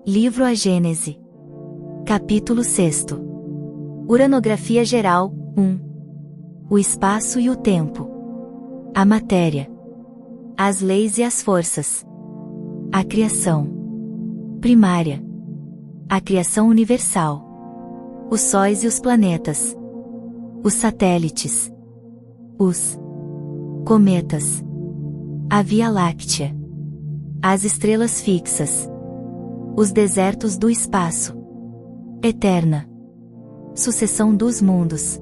Livro A Gênese. Capítulo 6. Uranografia geral, 1. O espaço e o tempo. A matéria. As leis e as forças. A criação primária. A criação universal. Os sóis e os planetas. Os satélites. Os cometas. A Via Láctea. As estrelas fixas. Os desertos do espaço. Eterna. Sucessão dos mundos.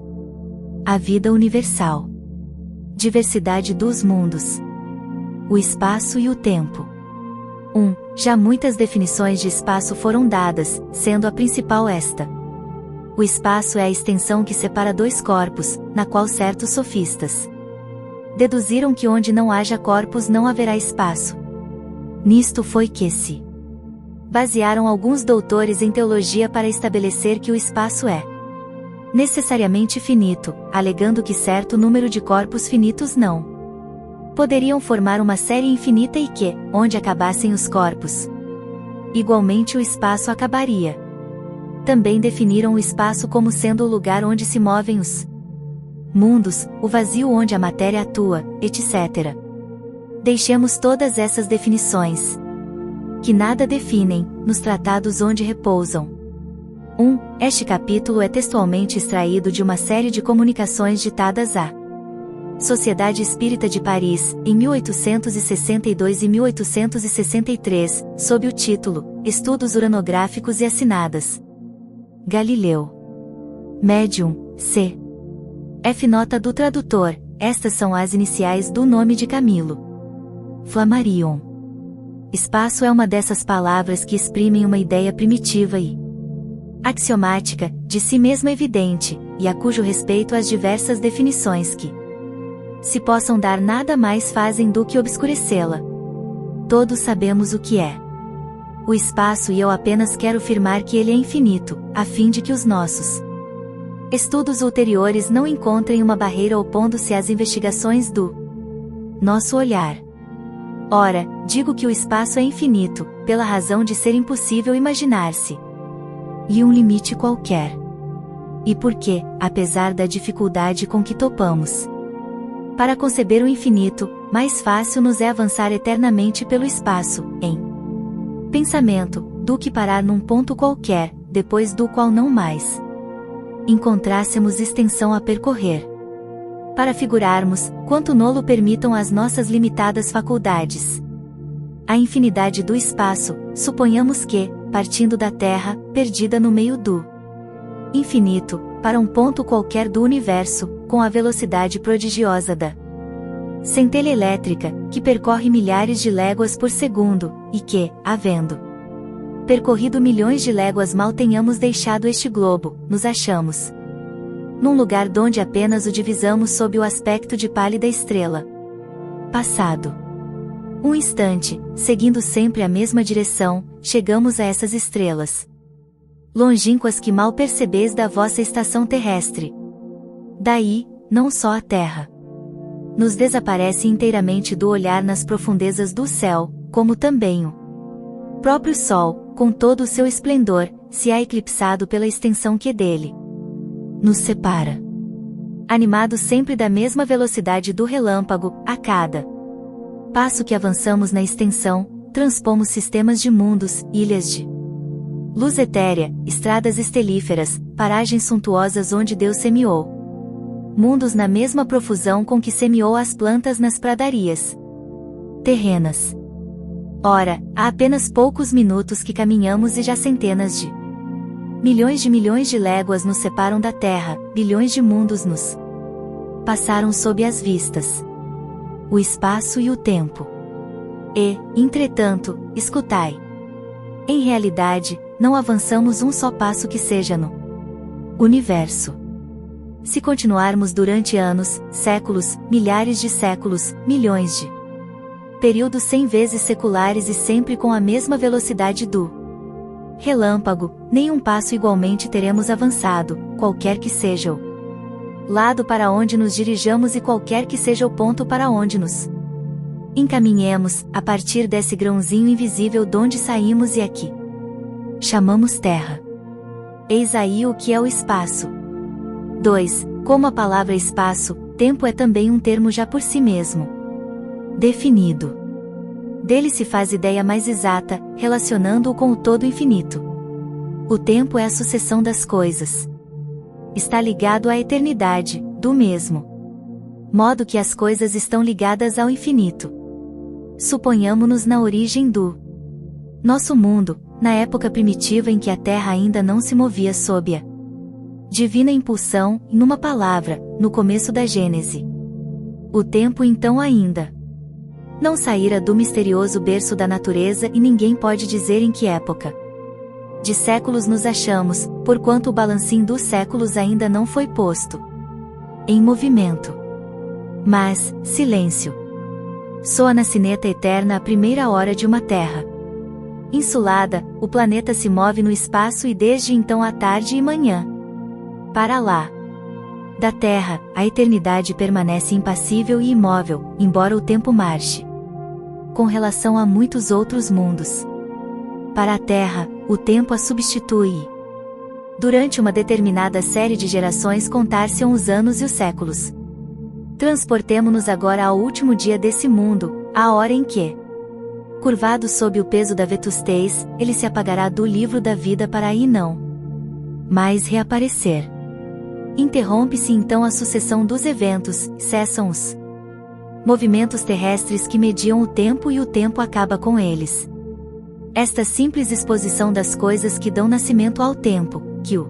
A vida universal. Diversidade dos mundos. O espaço e o tempo. 1. Já muitas definições de espaço foram dadas, sendo a principal esta. O espaço é a extensão que separa dois corpos, na qual certos sofistas deduziram que onde não haja corpos não haverá espaço. Nisto foi que se basearam alguns doutores em teologia para estabelecer que o espaço é necessariamente finito, alegando que certo número de corpos finitos não poderiam formar uma série infinita e que, onde acabassem os corpos, igualmente o espaço acabaria. Também definiram o espaço como sendo o lugar onde se movem os mundos, o vazio onde a matéria atua, etc. Deixemos todas essas definições, que nada definem, nos tratados onde repousam. 1. Este capítulo é textualmente extraído de uma série de comunicações ditadas à Sociedade Espírita de Paris, em 1862 e 1863, sob o título Estudos Uranográficos e Assinadas Galileu. Médium, C. F. Nota do tradutor, estas são as iniciais do nome de Camilo Flammarion. Espaço é uma dessas palavras que exprimem uma ideia primitiva e axiomática, de si mesma evidente, e a cujo respeito as diversas definições que se possam dar nada mais fazem do que obscurecê-la. Todos sabemos o que é o espaço e eu apenas quero afirmar que ele é infinito, a fim de que os nossos estudos ulteriores não encontrem uma barreira opondo-se às investigações do nosso olhar. Ora, digo que o espaço é infinito, pela razão de ser impossível imaginar-se e um limite qualquer. E porque, apesar da dificuldade com que topamos para conceber o infinito, mais fácil nos é avançar eternamente pelo espaço, em pensamento, do que parar num ponto qualquer, depois do qual não mais encontrássemos extensão a percorrer. Para figurarmos, quanto nolo permitam as nossas limitadas faculdades, a infinidade do espaço, suponhamos que, partindo da Terra, perdida no meio do infinito, para um ponto qualquer do universo, com a velocidade prodigiosa da centelha elétrica, que percorre milhares de léguas por segundo, e que, havendo percorrido milhões de léguas mal tenhamos deixado este globo, nos achamos num lugar donde apenas o divisamos sob o aspecto de pálida estrela. Passado um instante, seguindo sempre a mesma direção, chegamos a essas estrelas longínquas que mal percebeis da vossa estação terrestre. Daí, não só a Terra nos desaparece inteiramente do olhar nas profundezas do céu, como também o próprio Sol, com todo o seu esplendor, se há eclipsado pela extensão que dele nos separa. Animado sempre da mesma velocidade do relâmpago, a cada passo que avançamos na extensão, transpomos sistemas de mundos, ilhas de luz etérea, estradas estelíferas, paragens suntuosas onde Deus semeou mundos na mesma profusão com que semeou as plantas nas pradarias terrenas. Ora, há apenas poucos minutos que caminhamos e já centenas de milhões de léguas nos separam da Terra, bilhões de mundos nos passaram sob as vistas. O espaço e o tempo. E, entretanto, escutai. Em realidade, não avançamos um só passo que seja no universo. Se continuarmos durante anos, séculos, milhares de séculos, milhões de períodos 100 vezes seculares e sempre com a mesma velocidade do relâmpago, nenhum passo igualmente teremos avançado, qualquer que seja o lado para onde nos dirijamos e qualquer que seja o ponto para onde nos encaminhemos, a partir desse grãozinho invisível donde saímos e aqui chamamos terra. Eis aí o que é o espaço. 2. Como a palavra espaço, tempo é também um termo já por si mesmo definido. Dele se faz ideia mais exata, relacionando-o com o todo infinito. O tempo é a sucessão das coisas. Está ligado à eternidade, do mesmo modo que as coisas estão ligadas ao infinito. Suponhamos-nos na origem do nosso mundo, na época primitiva em que a Terra ainda não se movia sob a divina impulsão, numa palavra, no começo da Gênese. O tempo então ainda não saíra do misterioso berço da natureza e ninguém pode dizer em que época de séculos nos achamos, porquanto o balancim dos séculos ainda não foi posto em movimento. Mas, silêncio. Soa na sineta eterna a primeira hora de uma terra insulada, o planeta se move no espaço e desde então a tarde e manhã. Para lá da Terra, a eternidade permanece impassível e imóvel, embora o tempo marche com relação a muitos outros mundos. Para a Terra, o tempo a substitui e, durante uma determinada série de gerações contar-se-ão os anos e os séculos. Transportemo-nos agora ao último dia desse mundo, à hora em que, curvado sob o peso da vetustez, ele se apagará do livro da vida para aí não mais reaparecer. Interrompe-se então a sucessão dos eventos, cessam os movimentos terrestres que mediam o tempo e o tempo acaba com eles. Esta simples exposição das coisas que dão nascimento ao tempo, que o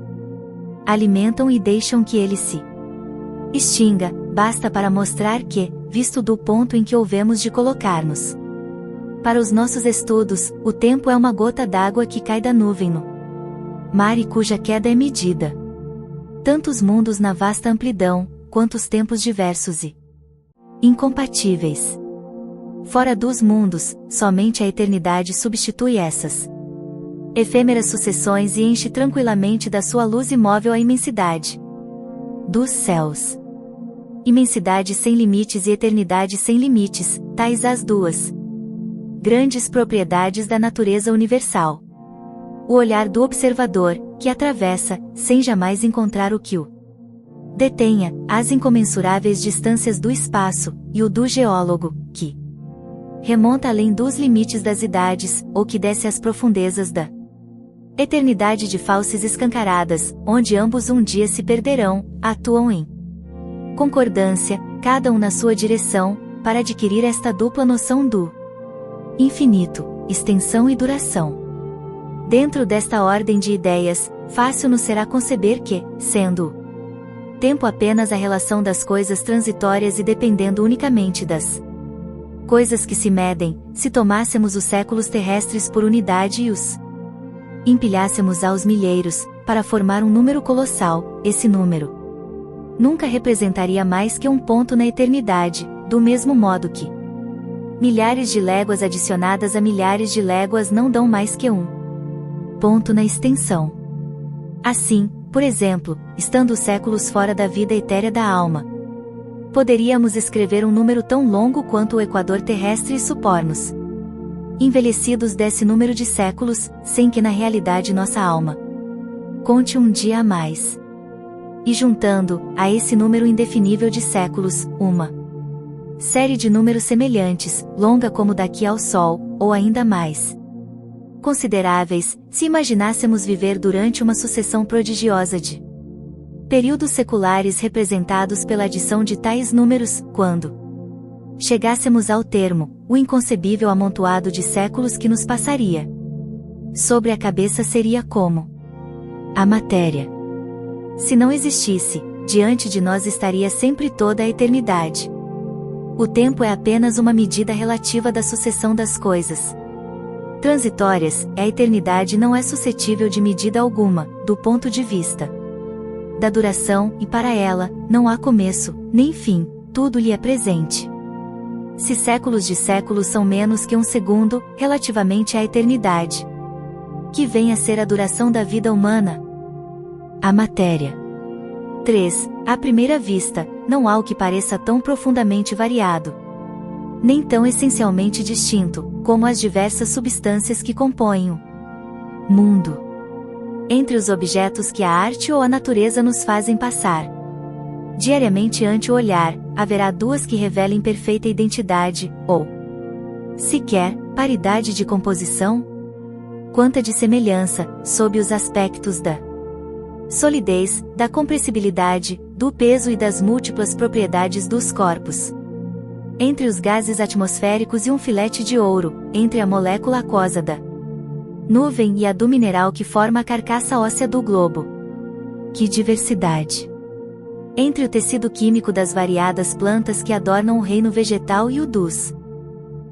alimentam e deixam que ele se extinga, basta para mostrar que, visto do ponto em que houvemos de colocar-nos para os nossos estudos, o tempo é uma gota d'água que cai da nuvem no mar e cuja queda é medida. Tantos mundos na vasta amplidão, quantos tempos diversos e incompatíveis. Fora dos mundos, somente a eternidade substitui essas efêmeras sucessões e enche tranquilamente da sua luz imóvel a imensidade dos céus. Imensidade sem limites e eternidade sem limites, tais as duas grandes propriedades da natureza universal. O olhar do observador, que atravessa, sem jamais encontrar o que o detenha, as incomensuráveis distâncias do espaço, e o do geólogo, que remonta além dos limites das idades, ou que desce às profundezas da eternidade de fauces escancaradas, onde ambos um dia se perderão, atuam em concordância, cada um na sua direção, para adquirir esta dupla noção do infinito, extensão e duração. Dentro desta ordem de ideias, fácil nos será conceber que, sendo o tempo apenas a relação das coisas transitórias e dependendo unicamente das coisas que se medem, se tomássemos os séculos terrestres por unidade e os empilhássemos aos milheiros, para formar um número colossal, esse número nunca representaria mais que um ponto na eternidade, do mesmo modo que milhares de léguas adicionadas a milhares de léguas não dão mais que um ponto na extensão. Assim, por exemplo, estando os séculos fora da vida etérea da alma, poderíamos escrever um número tão longo quanto o equador terrestre e supormos envelhecidos desse número de séculos, sem que na realidade nossa alma conte um dia a mais. E juntando, a esse número indefinível de séculos, uma série de números semelhantes, longa como daqui ao Sol, ou ainda mais consideráveis, se imaginássemos viver durante uma sucessão prodigiosa de períodos seculares representados pela adição de tais números, quando chegássemos ao termo, o inconcebível amontoado de séculos que nos passaria sobre a cabeça seria como a matéria. Se não existisse, diante de nós estaria sempre toda a eternidade. O tempo é apenas uma medida relativa da sucessão das coisas transitórias, a eternidade não é suscetível de medida alguma, do ponto de vista da duração, e para ela, não há começo, nem fim, tudo lhe é presente. Se séculos de séculos são menos que um segundo, relativamente à eternidade, que vem a ser a duração da vida humana, a matéria. 3. À primeira vista, não há o que pareça tão profundamente variado, nem tão essencialmente distinto, como as diversas substâncias que compõem o mundo. entre os objetos que a arte ou a natureza nos fazem passar. Diariamente ante o olhar, haverá duas que revelem perfeita identidade, ou sequer, paridade de composição? Quanta de semelhança, sob os aspectos da solidez, da compressibilidade, do peso e das múltiplas propriedades dos corpos. Entre os gases atmosféricos e um filete de ouro, entre a molécula aquosa da nuvem e a do mineral que forma a carcaça óssea do globo. Que diversidade! Entre o tecido químico das variadas plantas que adornam o reino vegetal e o dos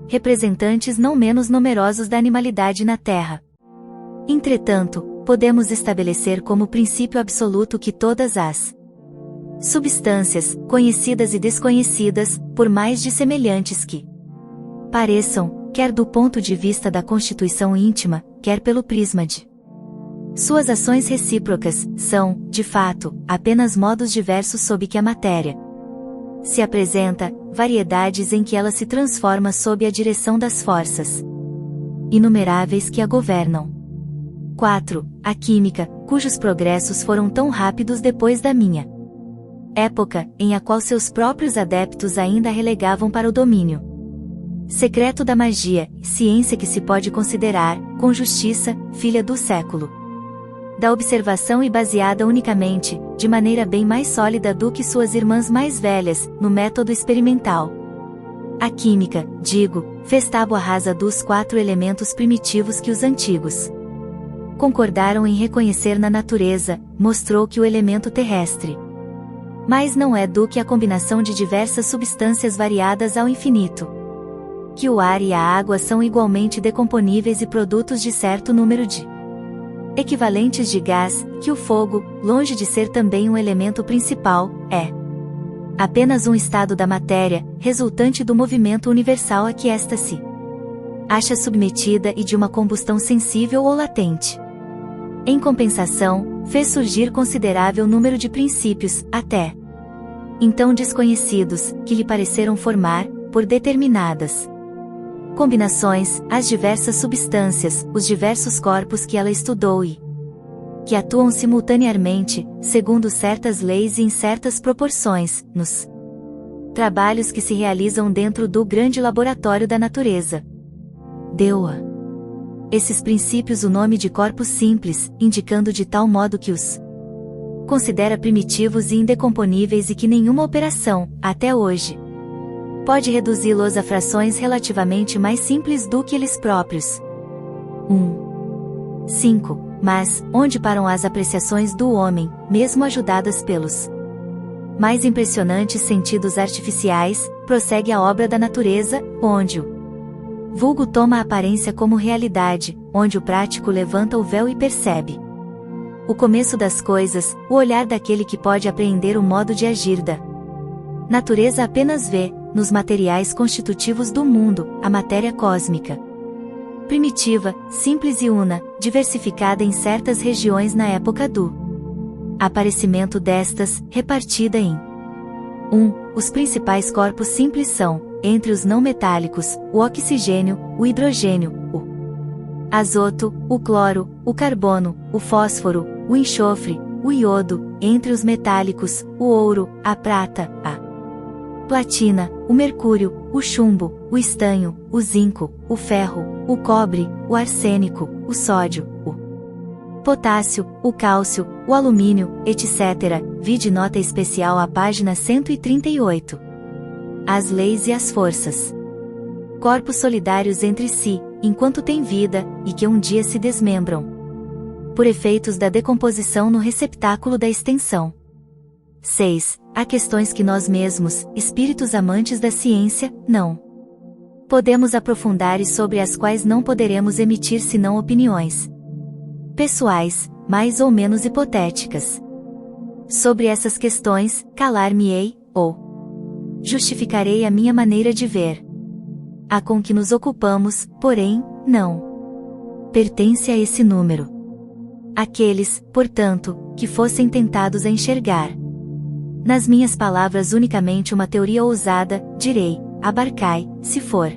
representantes não menos numerosos da animalidade na Terra. Entretanto, podemos estabelecer como princípio absoluto que todas as substâncias, conhecidas e desconhecidas, por mais dissemelhantes que pareçam, quer do ponto de vista da constituição íntima, quer pelo prisma de suas ações recíprocas, são, de fato, apenas modos diversos sob que a matéria se apresenta, variedades em que ela se transforma sob a direção das forças inumeráveis que a governam. 4. A química, cujos progressos foram tão rápidos depois da minha época, em a qual seus próprios adeptos ainda a relegavam para o domínio secreto da magia, ciência que se pode considerar, com justiça, filha do século da observação e baseada unicamente, de maneira bem mais sólida do que suas irmãs mais velhas, no método experimental. A química, digo, fez tábua rasa dos 4 elementos primitivos que os antigos concordaram em reconhecer na natureza, mostrou que o elemento terrestre mais não é do que a combinação de diversas substâncias variadas ao infinito. Que o ar e a água são igualmente decomponíveis e produtos de certo número de equivalentes de gás, que o fogo, longe de ser também um elemento principal, é apenas um estado da matéria, resultante do movimento universal a que esta se acha submetida e de uma combustão sensível ou latente. Em compensação, fez surgir considerável número de princípios, até então desconhecidos, que lhe pareceram formar, por determinadas combinações, as diversas substâncias, os diversos corpos que ela estudou e que atuam simultaneamente, segundo certas leis e em certas proporções, nos trabalhos que se realizam dentro do grande laboratório da natureza. Deu-a esses princípios o nome de corpos simples, indicando de tal modo que os considera primitivos e indecomponíveis e que nenhuma operação, até hoje, pode reduzi-los a frações relativamente mais simples do que eles próprios. 5. Mas, onde param as apreciações do homem, mesmo ajudadas pelos mais impressionantes sentidos artificiais, prossegue a obra da natureza, onde o vulgo toma a aparência como realidade, onde o prático levanta o véu e percebe o começo das coisas, o olhar daquele que pode apreender o modo de agir da natureza apenas vê, nos materiais constitutivos do mundo, a matéria cósmica. Primitiva, simples e una, diversificada em certas regiões na época do aparecimento destas, repartida em 1. Os principais corpos simples são, entre os não metálicos, o oxigênio, o hidrogênio, o azoto, o cloro, o carbono, o fósforo, o enxofre, o iodo, entre os metálicos, o ouro, a prata, a platina, o mercúrio, o chumbo, o estanho, o zinco, o ferro, o cobre, o arsênico, o sódio, o potássio, o cálcio, o alumínio, etc. Vide nota especial à página 138. As leis e as forças. Corpos solidários entre si, enquanto têm vida, e que um dia se desmembram por efeitos da decomposição no receptáculo da extensão. 6. Há questões que nós mesmos, espíritos amantes da ciência, não podemos aprofundar e sobre as quais não poderemos emitir senão opiniões pessoais, mais ou menos hipotéticas. Sobre essas questões, calar-me-ei, ou justificarei a minha maneira de ver. A com que nos ocupamos, porém, não pertence a esse número. Aqueles, portanto, que fossem tentados a enxergar nas minhas palavras unicamente uma teoria ousada, direi, abarcai, se for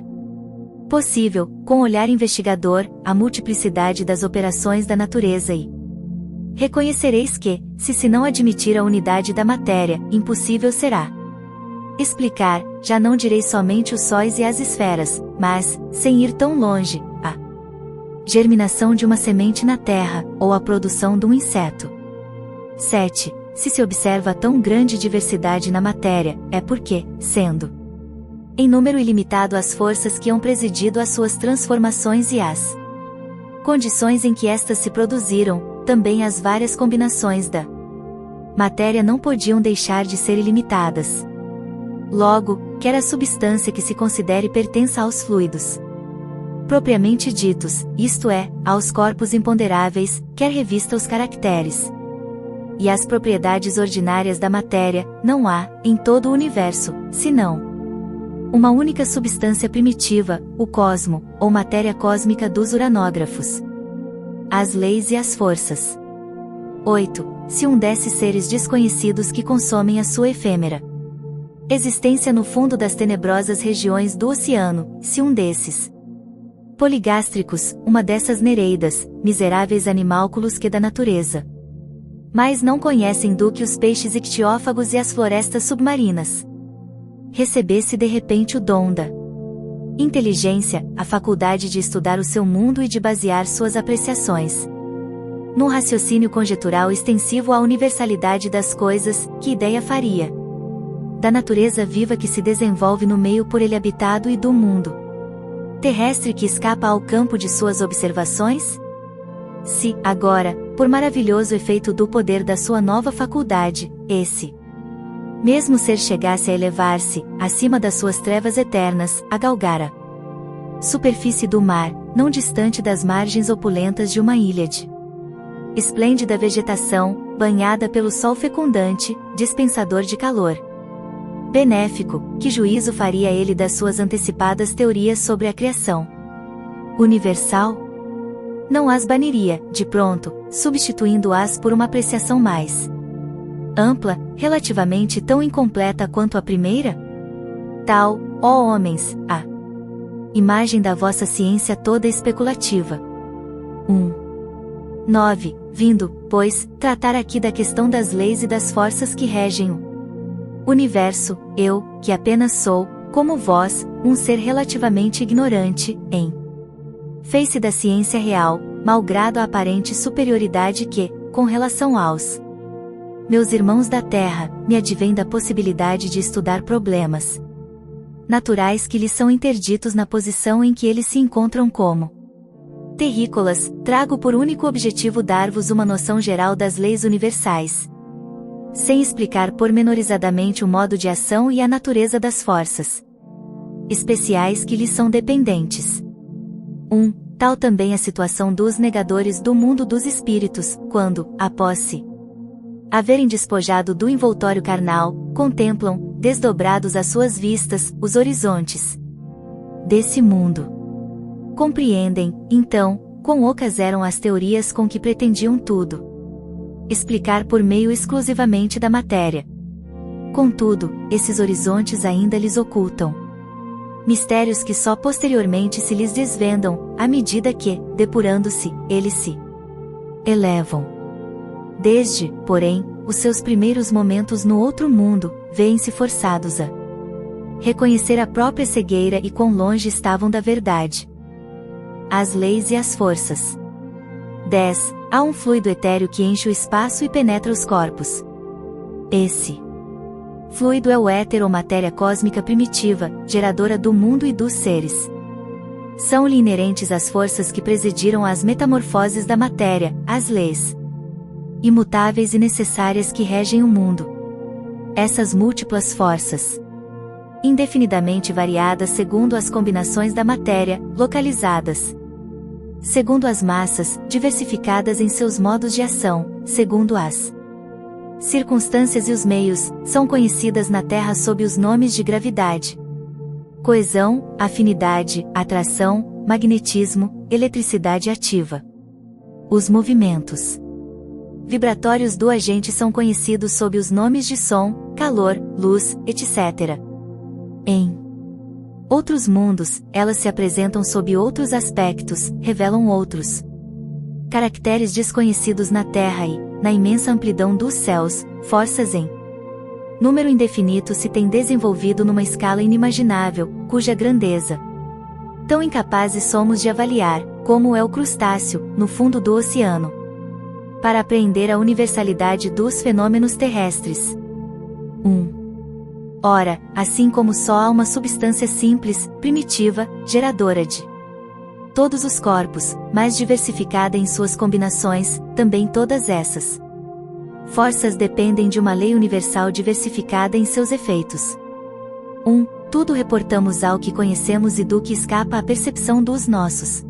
possível, com olhar investigador, a multiplicidade das operações da natureza e reconhecereis que, se não admitir a unidade da matéria, impossível será explicar, já não direi somente os sóis e as esferas, mas, sem ir tão longe, a germinação de uma semente na terra, ou a produção de um inseto. 7. Se observa tão grande diversidade na matéria, é porque, sendo em número ilimitado as forças que hão presidido às suas transformações e as condições em que estas se produziram, também as várias combinações da matéria não podiam deixar de ser ilimitadas. Logo, quer a substância que se considere pertença aos fluidos propriamente ditos, isto é, aos corpos imponderáveis, quer revista os caracteres e as propriedades ordinárias da matéria, não há, em todo o universo, senão uma única substância primitiva, o cosmo, ou matéria cósmica dos uranógrafos. As leis e as forças. 8. Se desses seres desconhecidos que consomem a sua efêmera existência no fundo das tenebrosas regiões do oceano, se desses poligástricos, uma dessas nereidas, miseráveis animálculos que da natureza mas não conhecem do que os peixes ictiófagos e as florestas submarinas, recebesse de repente o dom da inteligência, a faculdade de estudar o seu mundo e de basear suas apreciações num raciocínio conjetural extensivo à universalidade das coisas, que ideia faria da natureza viva que se desenvolve no meio por ele habitado e do mundo terrestre que escapa ao campo de suas observações? Se, agora, por maravilhoso efeito do poder da sua nova faculdade, esse mesmo ser chegasse a elevar-se, acima das suas trevas eternas, a galgar a superfície do mar, não distante das margens opulentas de uma ílade esplêndida vegetação, banhada pelo sol fecundante, dispensador de calor benéfico, que juízo faria ele das suas antecipadas teorias sobre a criação universal? Não as baniria, de pronto, substituindo-as por uma apreciação mais ampla, relativamente tão incompleta quanto a primeira? Tal, ó homens, a imagem da vossa ciência toda especulativa. 9. Vindo, pois, tratar aqui da questão das leis e das forças que regem o universo, eu, que apenas sou, como vós, um ser relativamente ignorante, em face da ciência real, malgrado a aparente superioridade que, com relação aos meus irmãos da Terra, me advém da possibilidade de estudar problemas naturais que lhes são interditos na posição em que eles se encontram como terrícolas, trago por único objetivo dar-vos uma noção geral das leis universais, sem explicar pormenorizadamente o modo de ação e a natureza das forças especiais que lhes são dependentes. Tal também a situação dos negadores do mundo dos espíritos, quando, após se haverem despojado do envoltório carnal, contemplam, desdobrados às suas vistas, os horizontes desse mundo. Compreendem, então, quão ocas eram as teorias com que pretendiam tudo explicar por meio exclusivamente da matéria. Contudo, esses horizontes ainda lhes ocultam mistérios que só posteriormente se lhes desvendam, à medida que, depurando-se, eles se elevam. Desde, porém, os seus primeiros momentos no outro mundo, veem-se forçados a reconhecer a própria cegueira e quão longe estavam da verdade. As leis e as forças. 10. Há um fluido etéreo que enche o espaço e penetra os corpos. Esse fluido é o éter ou matéria cósmica primitiva, geradora do mundo e dos seres. São-lhe inerentes as forças que presidiram às metamorfoses da matéria, as leis imutáveis e necessárias que regem o mundo. Essas múltiplas forças, indefinidamente variadas segundo as combinações da matéria, localizadas segundo as massas, diversificadas em seus modos de ação, segundo as circunstâncias e os meios, são conhecidas na Terra sob os nomes de gravidade, coesão, afinidade, atração, magnetismo, eletricidade ativa. Os movimentos vibratórios do agente são conhecidos sob os nomes de som, calor, luz, etc. Em outros mundos, elas se apresentam sob outros aspectos, revelam outros caracteres desconhecidos na Terra e, na imensa amplidão dos céus, forças em número indefinido se têm desenvolvido numa escala inimaginável, cuja grandeza tão incapazes somos de avaliar, como é o crustáceo, no fundo do oceano. Para apreender a universalidade dos fenômenos terrestres. 1. Ora, assim como só há uma substância simples, primitiva, geradora de todos os corpos, mas diversificada em suas combinações, também todas essas forças dependem de uma lei universal diversificada em seus efeitos. 1. Tudo reportamos ao que conhecemos e do que escapa à percepção dos nossos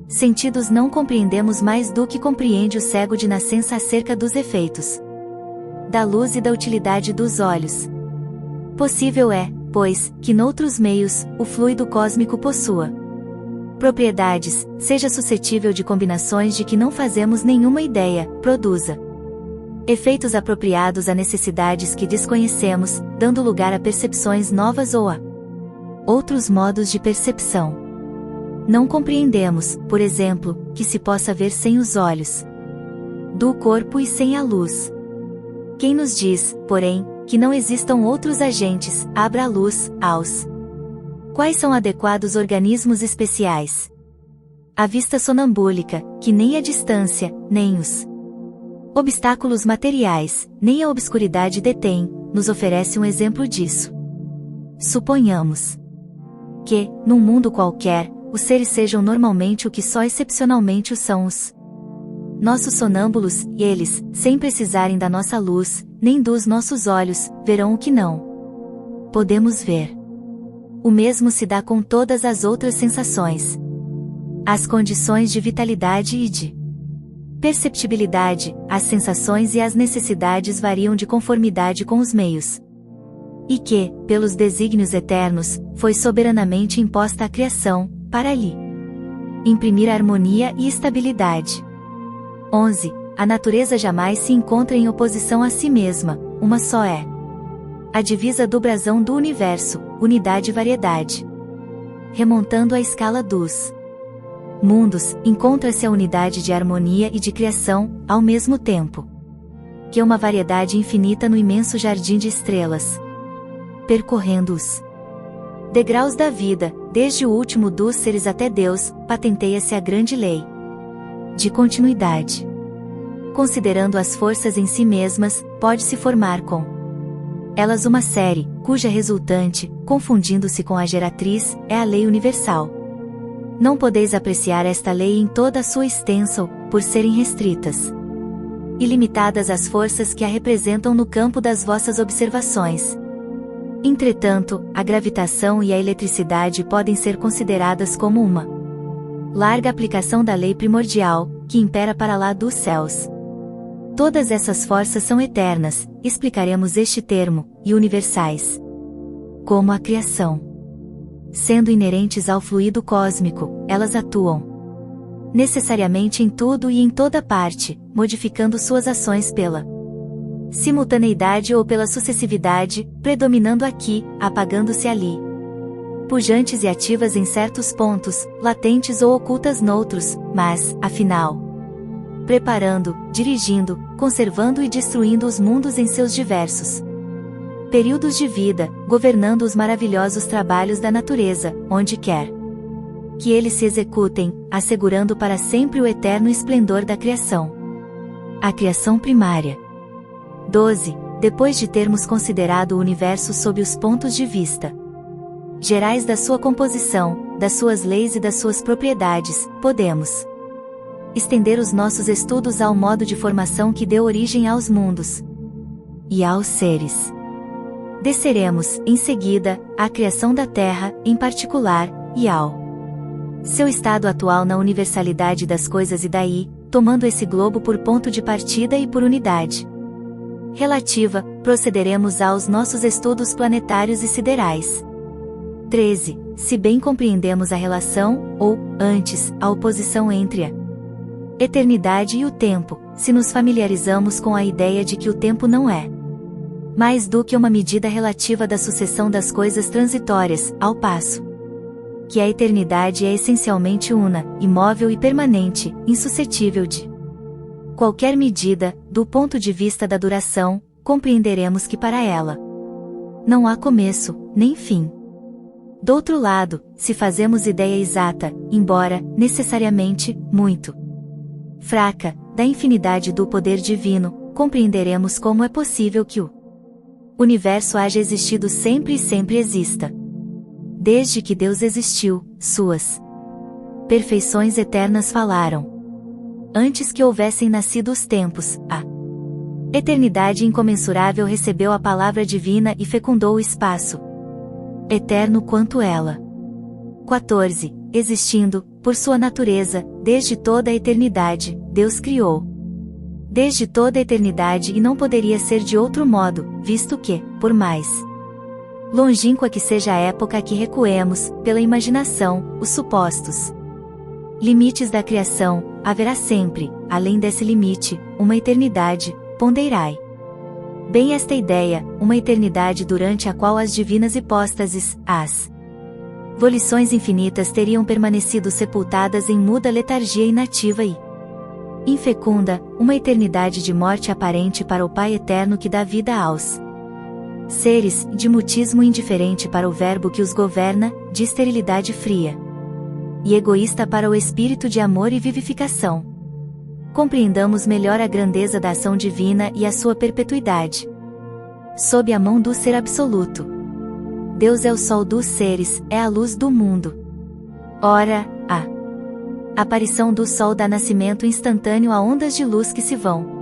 sentidos não compreendemos mais do que compreende o cego de nascença acerca dos efeitos da luz e da utilidade dos olhos. Possível é, pois, que noutros meios, o fluido cósmico possua propriedades, seja suscetível de combinações de que não fazemos nenhuma ideia, produza efeitos apropriados a necessidades que desconhecemos, dando lugar a percepções novas ou a outros modos de percepção. Não compreendemos, por exemplo, que se possa ver sem os olhos do corpo e sem a luz. Quem nos diz, porém, que não existam outros agentes, abra a luz, aos quais são adequados organismos especiais? A vista sonambúlica, que nem a distância, nem os obstáculos materiais, nem a obscuridade detém, nos oferece um exemplo disso. Suponhamos que, num mundo qualquer, os seres sejam normalmente o que só excepcionalmente o são os nossos sonâmbulos, e eles, sem precisarem da nossa luz, nem dos nossos olhos, verão o que não podemos ver. O mesmo se dá com todas as outras sensações. As condições de vitalidade e de perceptibilidade, as sensações e as necessidades variam de conformidade com os meios. E que, pelos desígnios eternos, foi soberanamente imposta a criação, para lhe imprimir harmonia e estabilidade. 11. A natureza jamais se encontra em oposição a si mesma, uma só é a divisa do brasão do universo, unidade e variedade. Remontando a escala dos mundos, encontra-se a unidade de harmonia e de criação, ao mesmo tempo que uma variedade infinita no imenso jardim de estrelas. Percorrendo os degraus da vida, desde o último dos seres até Deus, patenteia-se a grande lei de continuidade. Considerando as forças em si mesmas, pode-se formar com elas uma série, cuja resultante, confundindo-se com a geratriz, é a lei universal. Não podeis apreciar esta lei em toda a sua extensão, por serem restritas e limitadas as forças que a representam no campo das vossas observações. Entretanto, a gravitação e a eletricidade podem ser consideradas como uma larga aplicação da lei primordial, que impera para lá dos céus. Todas essas forças são eternas, explicaremos este termo, e universais. Como a criação. Sendo inerentes ao fluido cósmico, elas atuam necessariamente em tudo e em toda parte, modificando suas ações pela simultaneidade ou pela sucessividade, predominando aqui, apagando-se ali. Pujantes e ativas em certos pontos, latentes ou ocultas noutros, mas, afinal, preparando, dirigindo, conservando e destruindo os mundos em seus diversos períodos de vida, governando os maravilhosos trabalhos da natureza, onde quer que eles se executem, assegurando para sempre o eterno esplendor da criação. A criação primária. 12. Depois de termos considerado o universo sob os pontos de vista gerais da sua composição, das suas leis e das suas propriedades, podemos estender os nossos estudos ao modo de formação que deu origem aos mundos e aos seres. Desceremos, em seguida, à criação da Terra, em particular, e ao seu estado atual na universalidade das coisas e daí, tomando esse globo por ponto de partida e por unidade relativa, procederemos aos nossos estudos planetários e siderais. 13. Se bem compreendemos a relação, ou, antes, a oposição entre a eternidade e o tempo, se nos familiarizamos com a ideia de que o tempo não é mais do que uma medida relativa da sucessão das coisas transitórias, ao passo que a eternidade é essencialmente una, imóvel e permanente, insuscetível de qualquer medida, do ponto de vista da duração, compreenderemos que para ela não há começo, nem fim. Do outro lado, se fazemos ideia exata, embora, necessariamente, muito fraca, da infinidade do poder divino, compreenderemos como é possível que o universo haja existido sempre e sempre exista. Desde que Deus existiu, suas perfeições eternas falaram. Antes que houvessem nascido os tempos, a eternidade incomensurável recebeu a palavra divina e fecundou o espaço eterno quanto ela. 14. Existindo, por sua natureza, desde toda a eternidade, Deus criou. Desde toda a eternidade e não poderia ser de outro modo, visto que, por mais longínqua que seja a época a que recuemos, pela imaginação, os supostos limites da criação, haverá sempre, além desse limite, uma eternidade, ponderai bem esta ideia, uma eternidade durante a qual as divinas hipóstases, as volições infinitas teriam permanecido sepultadas em muda letargia inativa e infecunda, uma eternidade de morte aparente para o Pai eterno que dá vida aos seres, de mutismo indiferente para o verbo que os governa, de esterilidade fria e egoísta para o espírito de amor e vivificação. Compreendamos melhor a grandeza da ação divina e a sua perpetuidade. Sob a mão do Ser Absoluto. Deus é o sol dos seres, é a luz do mundo. Ora, a aparição do sol dá nascimento instantâneo a ondas de luz que se vão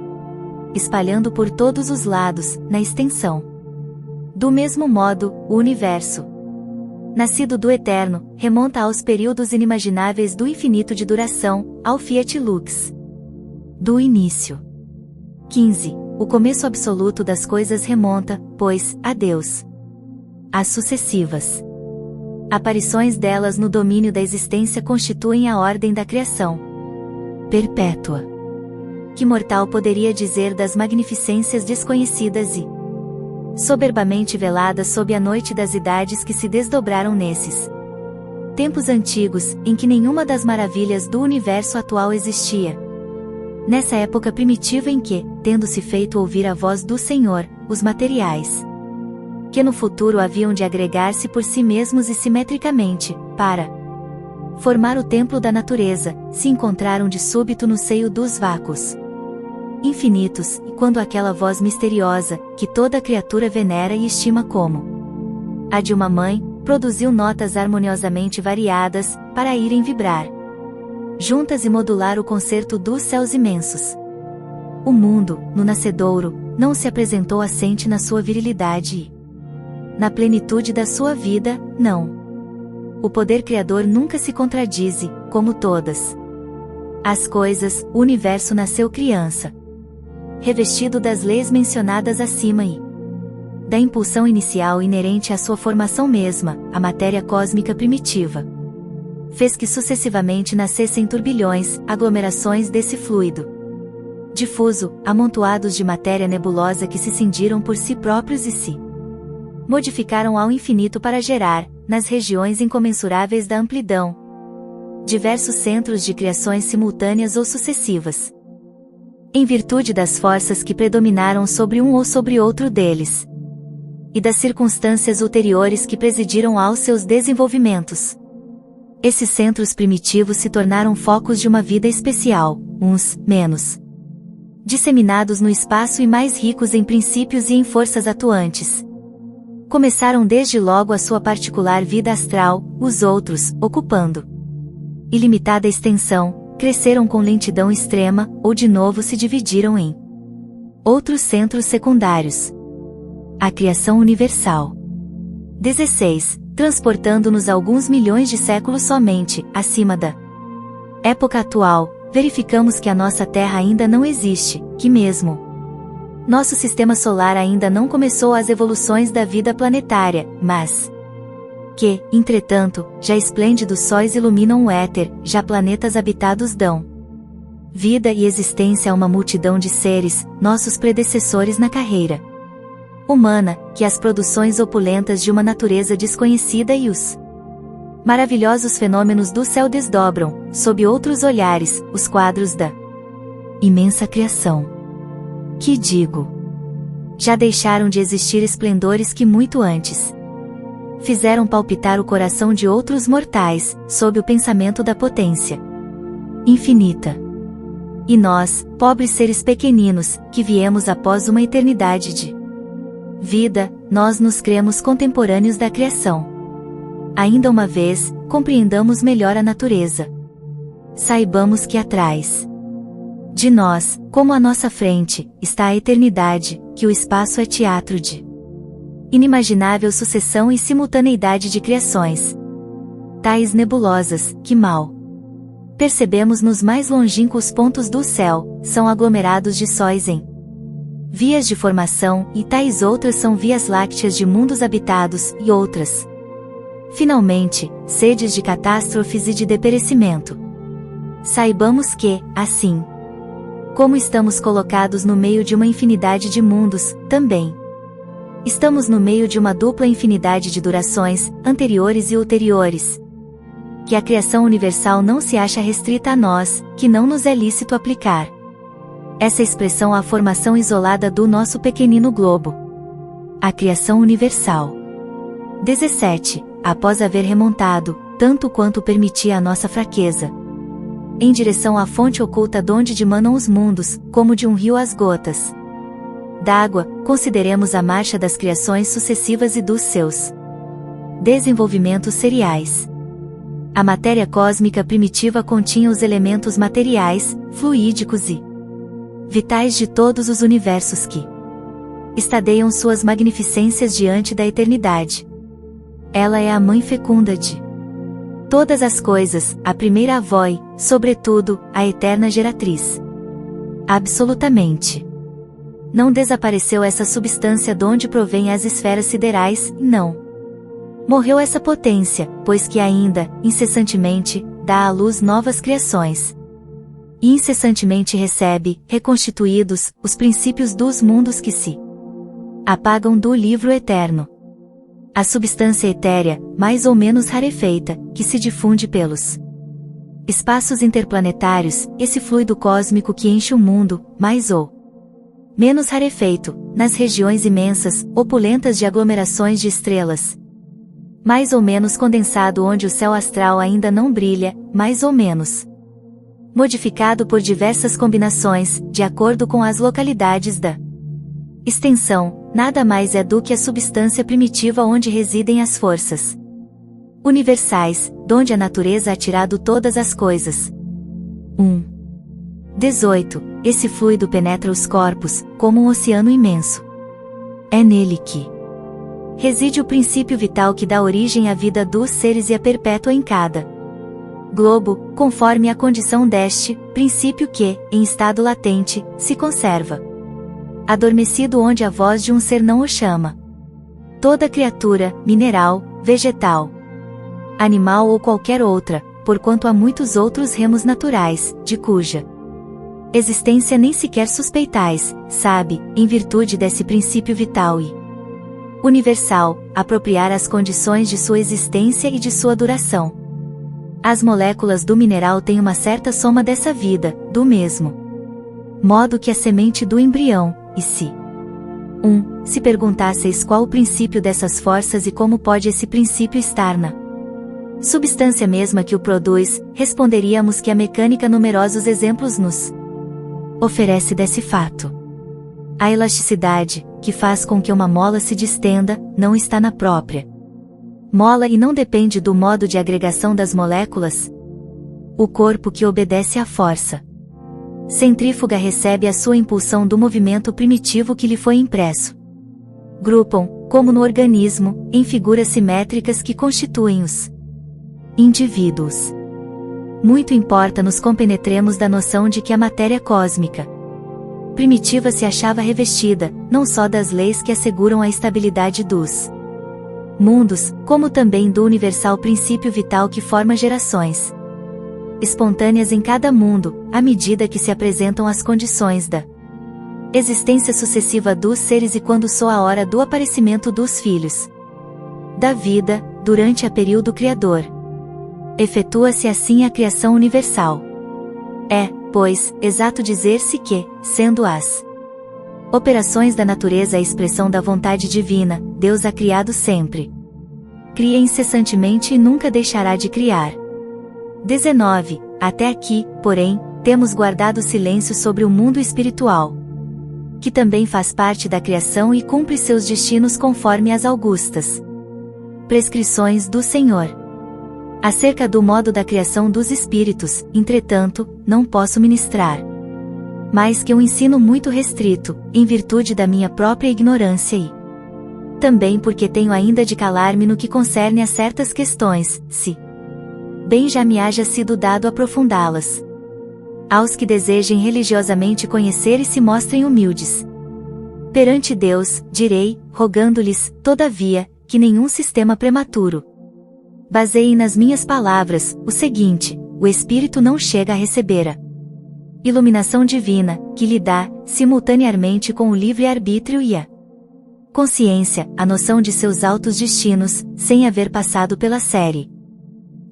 espalhando por todos os lados, na extensão. Do mesmo modo, o universo, nascido do eterno, remonta aos períodos inimagináveis do infinito de duração, ao Fiat Lux do início. 15. O começo absoluto das coisas remonta, pois, a Deus. As sucessivas aparições delas no domínio da existência constituem a ordem da criação perpétua. Que mortal poderia dizer das magnificências desconhecidas e soberbamente veladas sob a noite das idades que se desdobraram nesses tempos antigos, em que nenhuma das maravilhas do universo atual existia. Nessa época primitiva em que, tendo-se feito ouvir a voz do Senhor, os materiais que no futuro haviam de agregar-se por si mesmos e simetricamente, para formar o templo da natureza, se encontraram de súbito no seio dos vácuos infinitos, e quando aquela voz misteriosa, que toda criatura venera e estima como a de uma mãe, produziu notas harmoniosamente variadas, para irem vibrar juntas e modular o concerto dos céus imensos. O mundo, no nascedouro, não se apresentou assente na sua virilidade e na plenitude da sua vida, não. O poder criador nunca se contradize, como todas as coisas, o universo nasceu criança, revestido das leis mencionadas acima e da impulsão inicial inerente à sua formação mesma, a matéria cósmica primitiva fez que sucessivamente nascessem turbilhões, aglomerações desse fluido difuso, amontoados de matéria nebulosa que se cindiram por si próprios e se modificaram ao infinito para gerar, nas regiões incomensuráveis da amplidão, diversos centros de criações simultâneas ou sucessivas. Em virtude das forças que predominaram sobre um ou sobre outro deles, e das circunstâncias ulteriores que presidiram aos seus desenvolvimentos, esses centros primitivos se tornaram focos de uma vida especial, uns, menos disseminados no espaço e mais ricos em princípios e em forças atuantes. Começaram desde logo a sua particular vida astral, os outros, ocupando ilimitada extensão, cresceram com lentidão extrema, ou de novo se dividiram em outros centros secundários. A criação universal. 16. Transportando-nos alguns milhões de séculos somente, acima da época atual, verificamos que a nossa Terra ainda não existe, que mesmo nosso sistema solar ainda não começou as evoluções da vida planetária, mas que, entretanto, já esplêndidos sóis iluminam o éter, já planetas habitados dão vida e existência a uma multidão de seres, nossos predecessores na carreira humana, que as produções opulentas de uma natureza desconhecida e os Maravilhosos fenômenos do céu desdobram, sob outros olhares, os quadros da imensa criação. Que digo? Já deixaram de existir esplendores que muito antes fizeram palpitar o coração de outros mortais, sob o pensamento da potência infinita. E nós, pobres seres pequeninos, que viemos após uma eternidade de vida, nós nos cremos contemporâneos da criação. Ainda uma vez, compreendamos melhor a natureza. Saibamos que atrás de nós, como à nossa frente, está a eternidade, que o espaço é teatro de inimaginável sucessão e simultaneidade de criações. Tais nebulosas, que mal percebemos nos mais longínquos pontos do céu, são aglomerados de sóis em vias de formação, e tais outras são vias lácteas de mundos habitados, e outras, finalmente, sedes de catástrofes e de deperecimento. Saibamos que, assim como estamos colocados no meio de uma infinidade de mundos, também estamos no meio de uma dupla infinidade de durações, anteriores e ulteriores. Que a criação universal não se acha restrita a nós, que não nos é lícito aplicar essa expressão à formação isolada do nosso pequenino globo. A criação universal. 17. Após haver remontado, tanto quanto permitia a nossa fraqueza, em direção à fonte oculta donde dimanam os mundos, como de um rio as gotas d'água, consideremos a marcha das criações sucessivas e dos seus desenvolvimentos seriais. A matéria cósmica primitiva continha os elementos materiais, fluídicos e vitais de todos os universos que estadeiam suas magnificências diante da eternidade. Ela é a mãe fecunda de todas as coisas, a primeira avó e, sobretudo, a eterna geratriz. Absolutamente. Não desapareceu essa substância donde provém as esferas siderais, não. Morreu essa potência, pois que ainda, incessantemente, dá à luz novas criações. E incessantemente recebe, reconstituídos, os princípios dos mundos que se apagam do livro eterno. A substância etérea, mais ou menos rarefeita, que se difunde pelos espaços interplanetários, esse fluido cósmico que enche o mundo, mais ou menos rarefeito, nas regiões imensas, opulentas de aglomerações de estrelas. Mais ou menos condensado onde o céu astral ainda não brilha, mais ou menos modificado por diversas combinações, de acordo com as localidades da extensão, nada mais é do que a substância primitiva onde residem as forças universais, donde a natureza ha tirado todas as coisas. 18. Esse fluido penetra os corpos, como um oceano imenso. É nele que reside o princípio vital que dá origem à vida dos seres e a perpétua em cada globo, conforme a condição deste princípio que, em estado latente, se conserva adormecido onde a voz de um ser não o chama. Toda criatura, mineral, vegetal, animal ou qualquer outra, porquanto há muitos outros remos naturais, de cuja existência nem sequer suspeitais, sabe, em virtude desse princípio vital e universal, apropriar as condições de sua existência e de sua duração. As moléculas do mineral têm uma certa soma dessa vida, do mesmo modo que a semente do embrião, e se se perguntasseis qual o princípio dessas forças e como pode esse princípio estar na substância mesma que o produz, responderíamos que a mecânica numerosos exemplos nos oferece desse fato. A elasticidade, que faz com que uma mola se distenda, não está na própria mola e não depende do modo de agregação das moléculas. O corpo que obedece à força centrífuga recebe a sua impulsão do movimento primitivo que lhe foi impresso. Grupam, como no organismo, em figuras simétricas que constituem os indivíduos. Muito importa nos compenetremos da noção de que a matéria cósmica primitiva se achava revestida, não só das leis que asseguram a estabilidade dos mundos, como também do universal princípio vital que forma gerações espontâneas em cada mundo, à medida que se apresentam as condições da existência sucessiva dos seres e quando soa a hora do aparecimento dos filhos da vida, durante a período criador. Efetua-se assim a criação universal. É, pois, exato dizer-se que, sendo as operações da natureza a expressão da vontade divina, Deus a criado sempre. Cria incessantemente e nunca deixará de criar. 19. Até aqui, porém, temos guardado silêncio sobre o mundo espiritual, que também faz parte da criação e cumpre seus destinos conforme as augustas prescrições do Senhor. Acerca do modo da criação dos espíritos, entretanto, não posso ministrar mais que um ensino muito restrito, em virtude da minha própria ignorância e também porque tenho ainda de calar-me no que concerne a certas questões, se bem já me haja sido dado aprofundá-las. Aos que desejem religiosamente conhecer e se mostrem humildes perante Deus, direi, rogando-lhes, todavia, que nenhum sistema prematuro baseie nas minhas palavras, o seguinte: o Espírito não chega a receber a iluminação divina, que lhe dá, simultaneamente com o livre-arbítrio e a consciência, a noção de seus altos destinos, sem haver passado pela série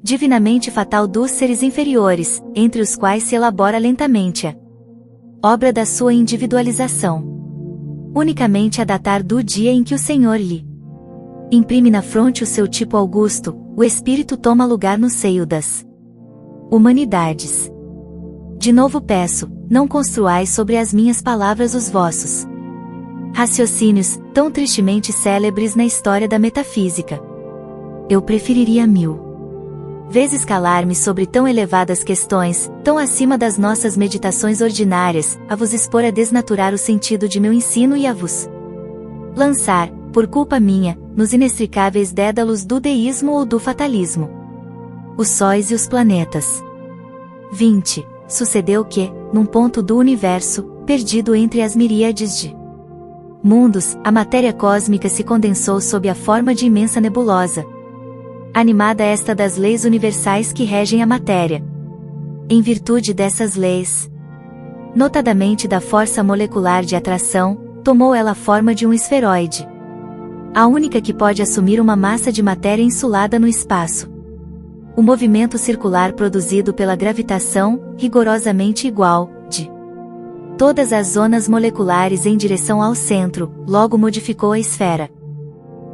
divinamente fatal dos seres inferiores, entre os quais se elabora lentamente a obra da sua individualização. Unicamente a datar do dia em que o Senhor lhe imprime na fronte o seu tipo augusto, o Espírito toma lugar no seio das humanidades. De novo peço, não construais sobre as minhas palavras os vossos raciocínios, tão tristemente célebres na história da metafísica. Eu preferiria 1000 vezes calar-me sobre tão elevadas questões, tão acima das nossas meditações ordinárias, a vos expor a desnaturar o sentido de meu ensino e a vos lançar, por culpa minha, nos inextricáveis dédalos do deísmo ou do fatalismo. Os sóis e os planetas. 20. Sucedeu que, num ponto do universo, perdido entre as miríades de mundos, a matéria cósmica se condensou sob a forma de imensa nebulosa, animada esta das leis universais que regem a matéria. Em virtude dessas leis, notadamente da força molecular de atração, tomou ela a forma de um esferoide, a única que pode assumir uma massa de matéria insulada no espaço. O movimento circular produzido pela gravitação, rigorosamente igual, de todas as zonas moleculares em direção ao centro, logo modificou a esfera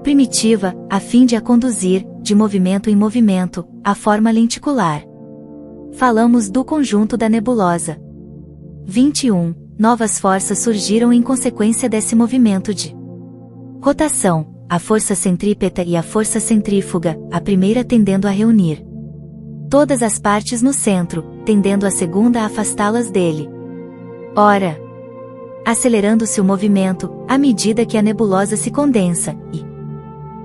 primitiva, a fim de a conduzir, de movimento em movimento, à forma lenticular. Falamos do conjunto da nebulosa. 21. Novas forças surgiram em consequência desse movimento de rotação, a força centrípeta e a força centrífuga, a primeira tendendo a reunir todas as partes no centro, tendendo a segunda a afastá-las dele. Ora, acelerando-se o movimento, à medida que a nebulosa se condensa, e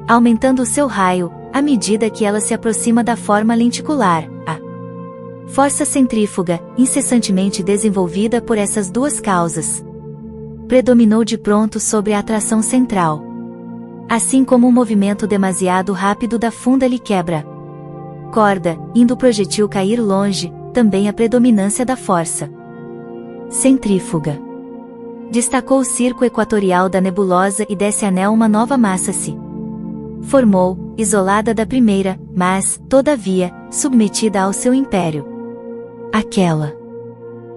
aumentando o seu raio, à medida que ela se aproxima da forma lenticular, a força centrífuga, incessantemente desenvolvida por essas duas causas, predominou de pronto sobre a atração central. Assim como um movimento demasiado rápido da funda lhe quebra corda, indo o projetil cair longe, também a predominância da força centrífuga destacou o circo equatorial da nebulosa e desse anel uma nova massa se formou, isolada da primeira, mas, todavia, submetida ao seu império. Aquela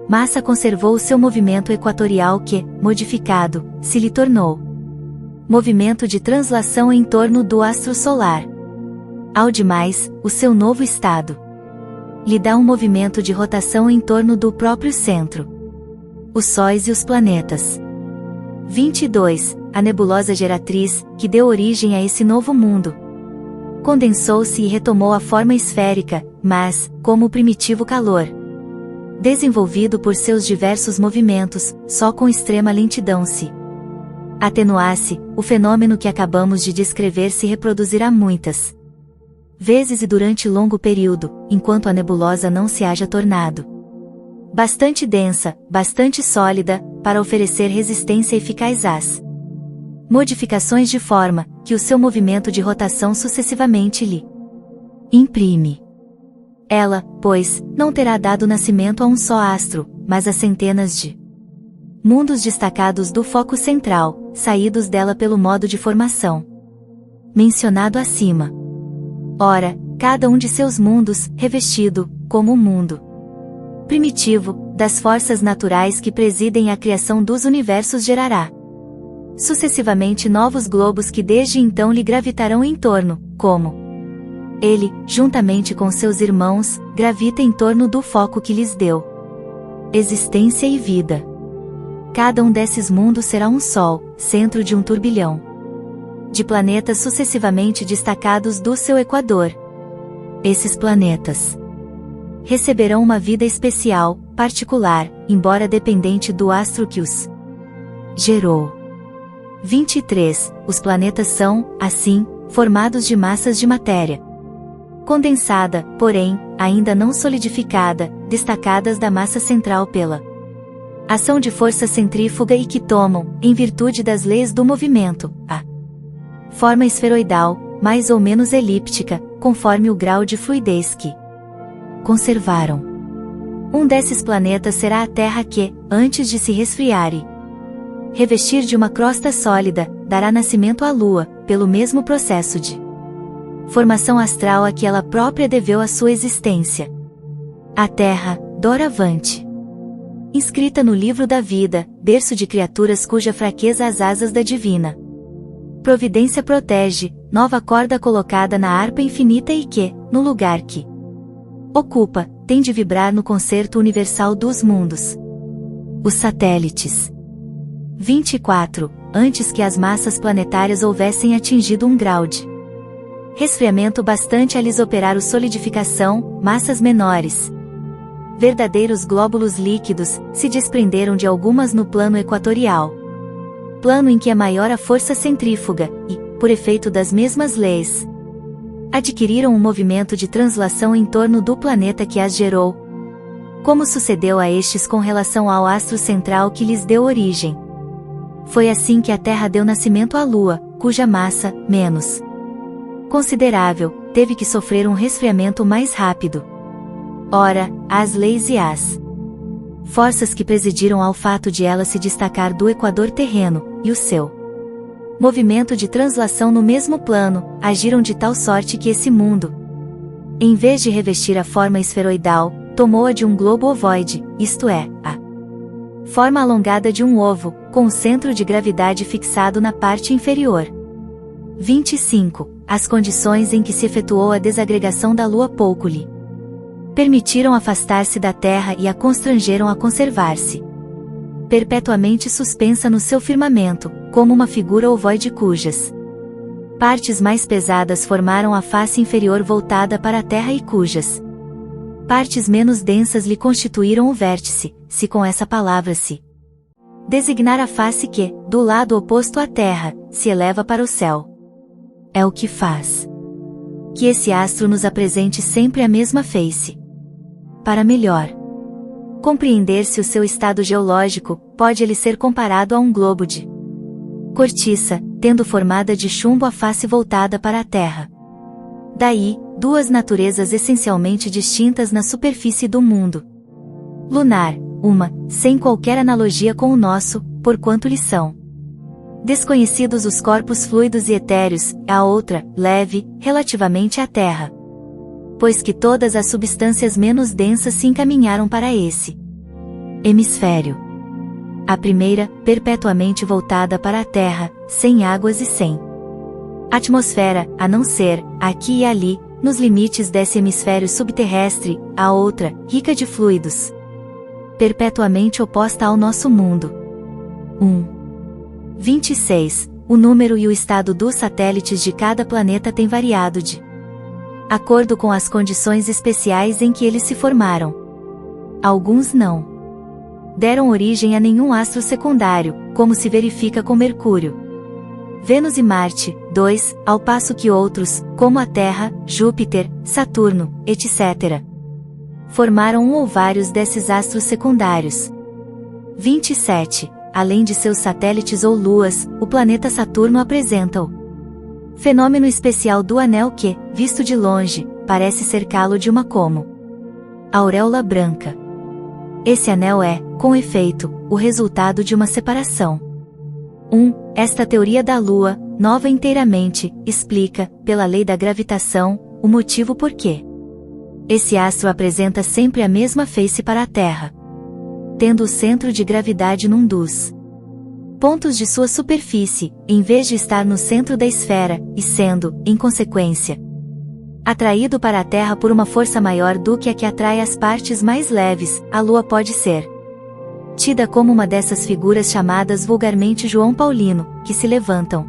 massa conservou o seu movimento equatorial que, modificado, se lhe tornou movimento de translação em torno do astro solar. Ao demais, o seu novo estado lhe dá um movimento de rotação em torno do próprio centro. Os sóis e os planetas. 22. A nebulosa geratriz, que deu origem a esse novo mundo, condensou-se e retomou a forma esférica, mas, como o primitivo calor desenvolvido por seus diversos movimentos, só com extrema lentidão se atenuasse, o fenômeno que acabamos de descrever se reproduzirá muitas vezes e durante longo período, enquanto a nebulosa não se haja tornado bastante densa, bastante sólida, para oferecer resistência eficaz às modificações de forma, que o seu movimento de rotação sucessivamente lhe imprime. Ela, pois, não terá dado nascimento a um só astro, mas a centenas de mundos destacados do foco central, saídos dela pelo modo de formação mencionado acima. Ora, cada um de seus mundos, revestido, como o mundo primitivo, das forças naturais que presidem a criação dos universos gerará sucessivamente novos globos que desde então lhe gravitarão em torno, como ele, juntamente com seus irmãos, gravita em torno do foco que lhes deu existência e vida. Cada um desses mundos será um sol, centro de um turbilhão de planetas sucessivamente destacados do seu equador. Esses planetas receberão uma vida especial, particular, embora dependente do astro que os gerou. 23. Os planetas são, assim, formados de massas de matéria condensada, porém, ainda não solidificada, destacadas da massa central pela ação de força centrífuga e que tomam, em virtude das leis do movimento, a forma esferoidal, mais ou menos elíptica, conforme o grau de fluidez que conservaram. Um desses planetas será a Terra que, antes de se resfriar e revestir de uma crosta sólida, dará nascimento à Lua, pelo mesmo processo de formação astral a que ela própria deveu a sua existência. A Terra, doravante inscrita no livro da vida, berço de criaturas cuja fraqueza as asas da divina providência protege, nova corda colocada na harpa infinita e que, no lugar que ocupa, tem de vibrar no concerto universal dos mundos. Os satélites. 24. Antes que as massas planetárias houvessem atingido um grau de resfriamento bastante a lhes operar o solidificação, massas menores, verdadeiros glóbulos líquidos, se desprenderam de algumas no plano equatorial. Plano em que é maior a força centrífuga, e, por efeito das mesmas leis, adquiriram um movimento de translação em torno do planeta que as gerou, como sucedeu a estes com relação ao astro central que lhes deu origem. Foi assim que a Terra deu nascimento à Lua, cuja massa, menos considerável, teve que sofrer um resfriamento mais rápido. Ora, as leis e as forças que presidiram ao fato de ela se destacar do equador terreno, e o seu movimento de translação no mesmo plano, agiram de tal sorte que esse mundo, em vez de revestir a forma esferoidal, tomou-a de um globo ovoide, isto é, a forma alongada de um ovo, com o centro de gravidade fixado na parte inferior. 25. As condições em que se efetuou a desagregação da Lua pouco lhe permitiram afastar-se da Terra e a constrangeram a conservar-se perpetuamente suspensa no seu firmamento, como uma figura ovoide cujas partes mais pesadas formaram a face inferior voltada para a Terra e cujas partes menos densas lhe constituíram o vértice, se com essa palavra se designar a face que, do lado oposto à Terra, se eleva para o céu. É o que faz que esse astro nos apresente sempre a mesma face. Para melhor compreender-se o seu estado geológico, pode ele ser comparado a um globo de cortiça, tendo formada de chumbo a face voltada para a Terra. Daí, duas naturezas essencialmente distintas na superfície do mundo lunar, uma, sem qualquer analogia com o nosso, porquanto lhe são desconhecidos os corpos fluidos e etéreos, a outra, leve, relativamente à Terra, pois que todas as substâncias menos densas se encaminharam para esse hemisfério. A primeira, perpetuamente voltada para a Terra, sem águas e sem atmosfera, a não ser, aqui e ali, nos limites desse hemisfério subterrestre, a outra, rica de fluidos, perpetuamente oposta ao nosso mundo. 26. O número e o estado dos satélites de cada planeta tem variado de acordo com as condições especiais em que eles se formaram. Alguns não deram origem a nenhum astro secundário, como se verifica com Mercúrio, Vênus e Marte. 2, ao passo que outros, como a Terra, Júpiter, Saturno, etc., formaram um ou vários desses astros secundários. 27. Além de seus satélites ou luas, o planeta Saturno apresenta o fenômeno especial do anel que, visto de longe, parece cercá-lo de uma como auréola branca. Esse anel é, com efeito, o resultado de uma separação. Esta teoria da Lua, nova inteiramente, explica, pela lei da gravitação, o motivo por quê. Esse astro apresenta sempre a mesma face para a Terra, tendo o centro de gravidade num dos pontos de sua superfície, em vez de estar no centro da esfera, e sendo, em consequência, atraído para a Terra por uma força maior do que a que atrai as partes mais leves, a Lua pode ser tida como uma dessas figuras chamadas vulgarmente João Paulino, que se levantam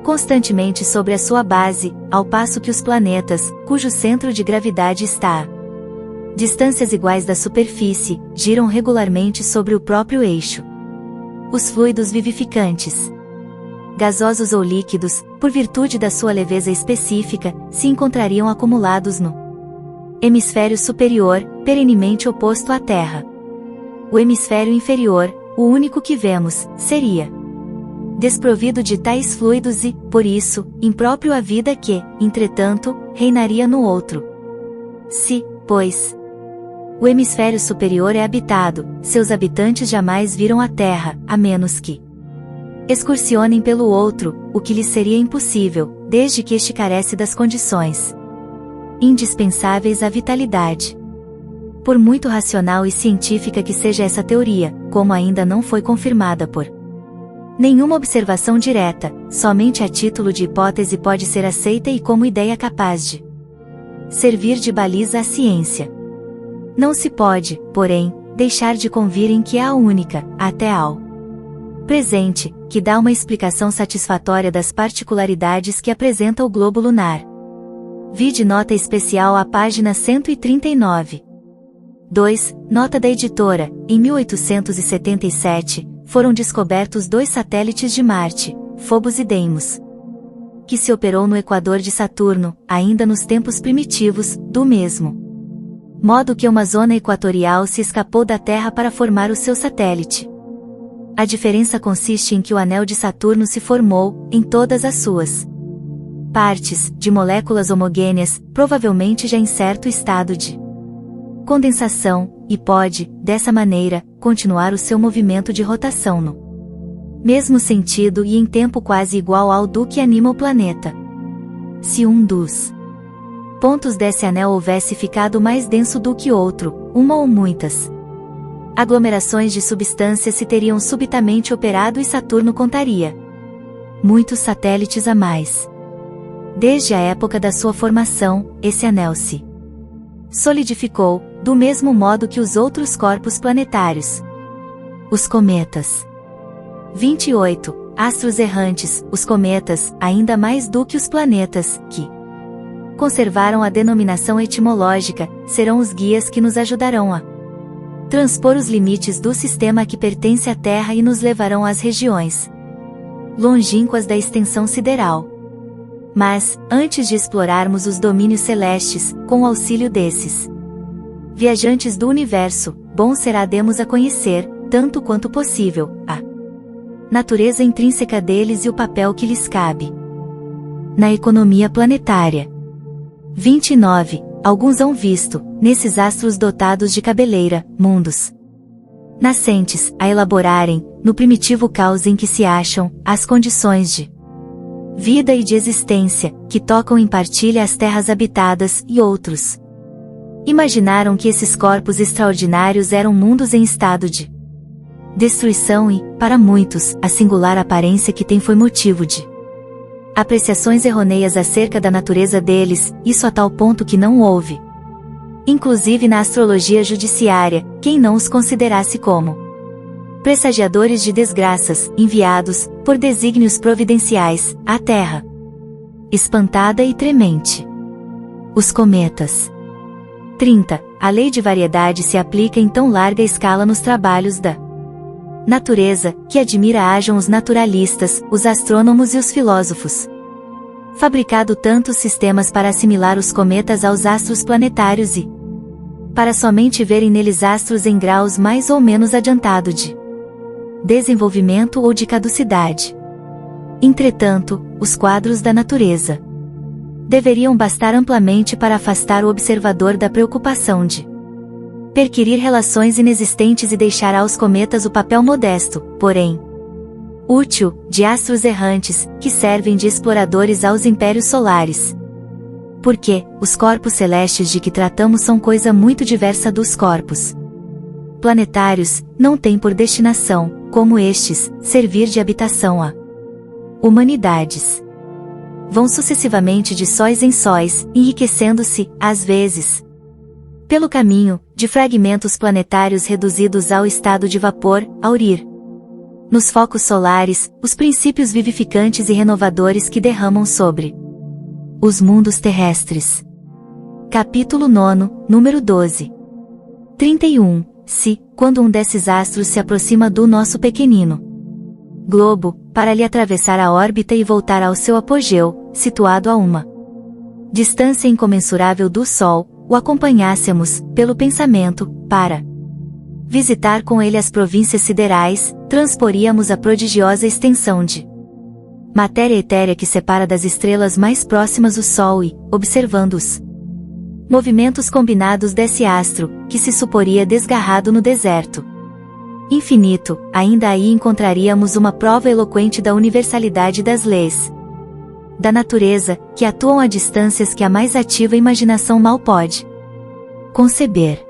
constantemente sobre a sua base, ao passo que os planetas, cujo centro de gravidade está a distâncias iguais da superfície, giram regularmente sobre o próprio eixo. Os fluidos vivificantes, gasosos ou líquidos, por virtude da sua leveza específica, se encontrariam acumulados no hemisfério superior, perenemente oposto à Terra. O hemisfério inferior, o único que vemos, seria desprovido de tais fluidos e, por isso, impróprio à vida que, entretanto, reinaria no outro. Se, pois, o hemisfério superior é habitado, seus habitantes jamais viram a Terra, a menos que excursionem pelo outro, o que lhes seria impossível, desde que este carece das condições indispensáveis à vitalidade. Por muito racional e científica que seja essa teoria, como ainda não foi confirmada por nenhuma observação direta, somente a título de hipótese pode ser aceita e como ideia capaz de servir de baliza à ciência. Não se pode, porém, deixar de convir em que é a única, até ao presente, que dá uma explicação satisfatória das particularidades que apresenta o globo lunar. Vide nota especial à página 139. 2. Nota da editora: em 1877, foram descobertos 2 satélites de Marte, Phobos e Deimos, que se operou no equador de Saturno, ainda nos tempos primitivos, do mesmo modo que uma zona equatorial se escapou da Terra para formar o seu satélite. A diferença consiste em que o anel de Saturno se formou, em todas as suas partes, de moléculas homogêneas, provavelmente já em certo estado de condensação, e pode, dessa maneira, continuar o seu movimento de rotação no mesmo sentido e em tempo quase igual ao do que anima o planeta. Se um dos pontos desse anel houvesse ficado mais denso do que outro, uma ou muitas aglomerações de substância se teriam subitamente operado e Saturno contaria muitos satélites a mais. Desde a época da sua formação, esse anel se solidificou, do mesmo modo que os outros corpos planetários. Os cometas. 28. Astros errantes, os cometas, ainda mais do que os planetas, que conservaram a denominação etimológica, serão os guias que nos ajudarão a transpor os limites do sistema a que pertence a Terra e nos levarão às regiões longínquas da extensão sideral. Mas, antes de explorarmos os domínios celestes, com o auxílio desses viajantes do universo, bom será demos a conhecer, tanto quanto possível, a natureza intrínseca deles e o papel que lhes cabe na economia planetária. 29. Alguns hão visto, nesses astros dotados de cabeleira, mundos nascentes, a elaborarem, no primitivo caos em que se acham, as condições de vida e de existência, que tocam em partilha as terras habitadas, e outros imaginaram que esses corpos extraordinários eram mundos em estado de destruição e, para muitos, a singular aparência que tem foi motivo de apreciações errôneas acerca da natureza deles, isso a tal ponto que não houve, inclusive na astrologia judiciária, quem não os considerasse como pressagiadores de desgraças, enviados, por desígnios providenciais, à Terra espantada e tremente. Os cometas. 30. A lei de variedade se aplica em tão larga escala nos trabalhos da natureza, que admira hajam os naturalistas, os astrônomos e os filósofos fabricado tantos sistemas para assimilar os cometas aos astros planetários e para somente verem neles astros em graus mais ou menos adiantado de desenvolvimento ou de caducidade. Entretanto, os quadros da natureza deveriam bastar amplamente para afastar o observador da preocupação de perquirir relações inexistentes e deixar aos cometas o papel modesto, porém útil, de astros errantes, que servem de exploradores aos impérios solares. Porque, os corpos celestes de que tratamos são coisa muito diversa dos corpos planetários, não têm por destinação, como estes, servir de habitação a humanidades. Vão sucessivamente de sóis em sóis, enriquecendo-se, às vezes, pelo caminho, de fragmentos planetários reduzidos ao estado de vapor, aurir nos focos solares, os princípios vivificantes e renovadores que derramam sobre os mundos terrestres. Capítulo 9, número 12. 31. Se, quando um desses astros se aproxima do nosso pequenino globo, para lhe atravessar a órbita e voltar ao seu apogeu, situado a uma distância incomensurável do Sol, o acompanhássemos, pelo pensamento, para visitar com ele as províncias siderais, transporíamos a prodigiosa extensão de matéria etérea que separa das estrelas mais próximas o Sol e, observando os movimentos combinados desse astro, que se suporia desgarrado no deserto infinito, ainda aí encontraríamos uma prova eloquente da universalidade das leis da natureza, que atuam a distâncias que a mais ativa imaginação mal pode conceber.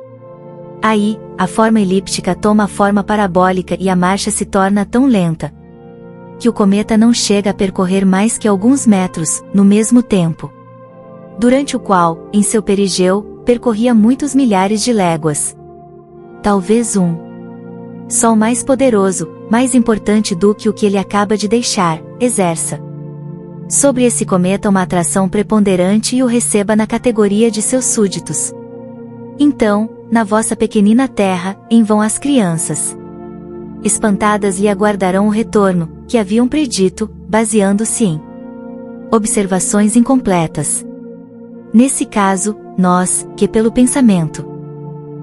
Aí, a forma elíptica toma a forma parabólica e a marcha se torna tão lenta que o cometa não chega a percorrer mais que alguns metros, no mesmo tempo durante o qual, em seu perigeu, percorria muitos milhares de léguas. Talvez um Sol mais poderoso, mais importante do que o que ele acaba de deixar, exerça sobre esse cometa uma atração preponderante e o receba na categoria de seus súditos. Então, na vossa pequenina terra, em vão as crianças espantadas lhe aguardarão o retorno, que haviam predito, baseando-se em observações incompletas. Nesse caso, nós, que pelo pensamento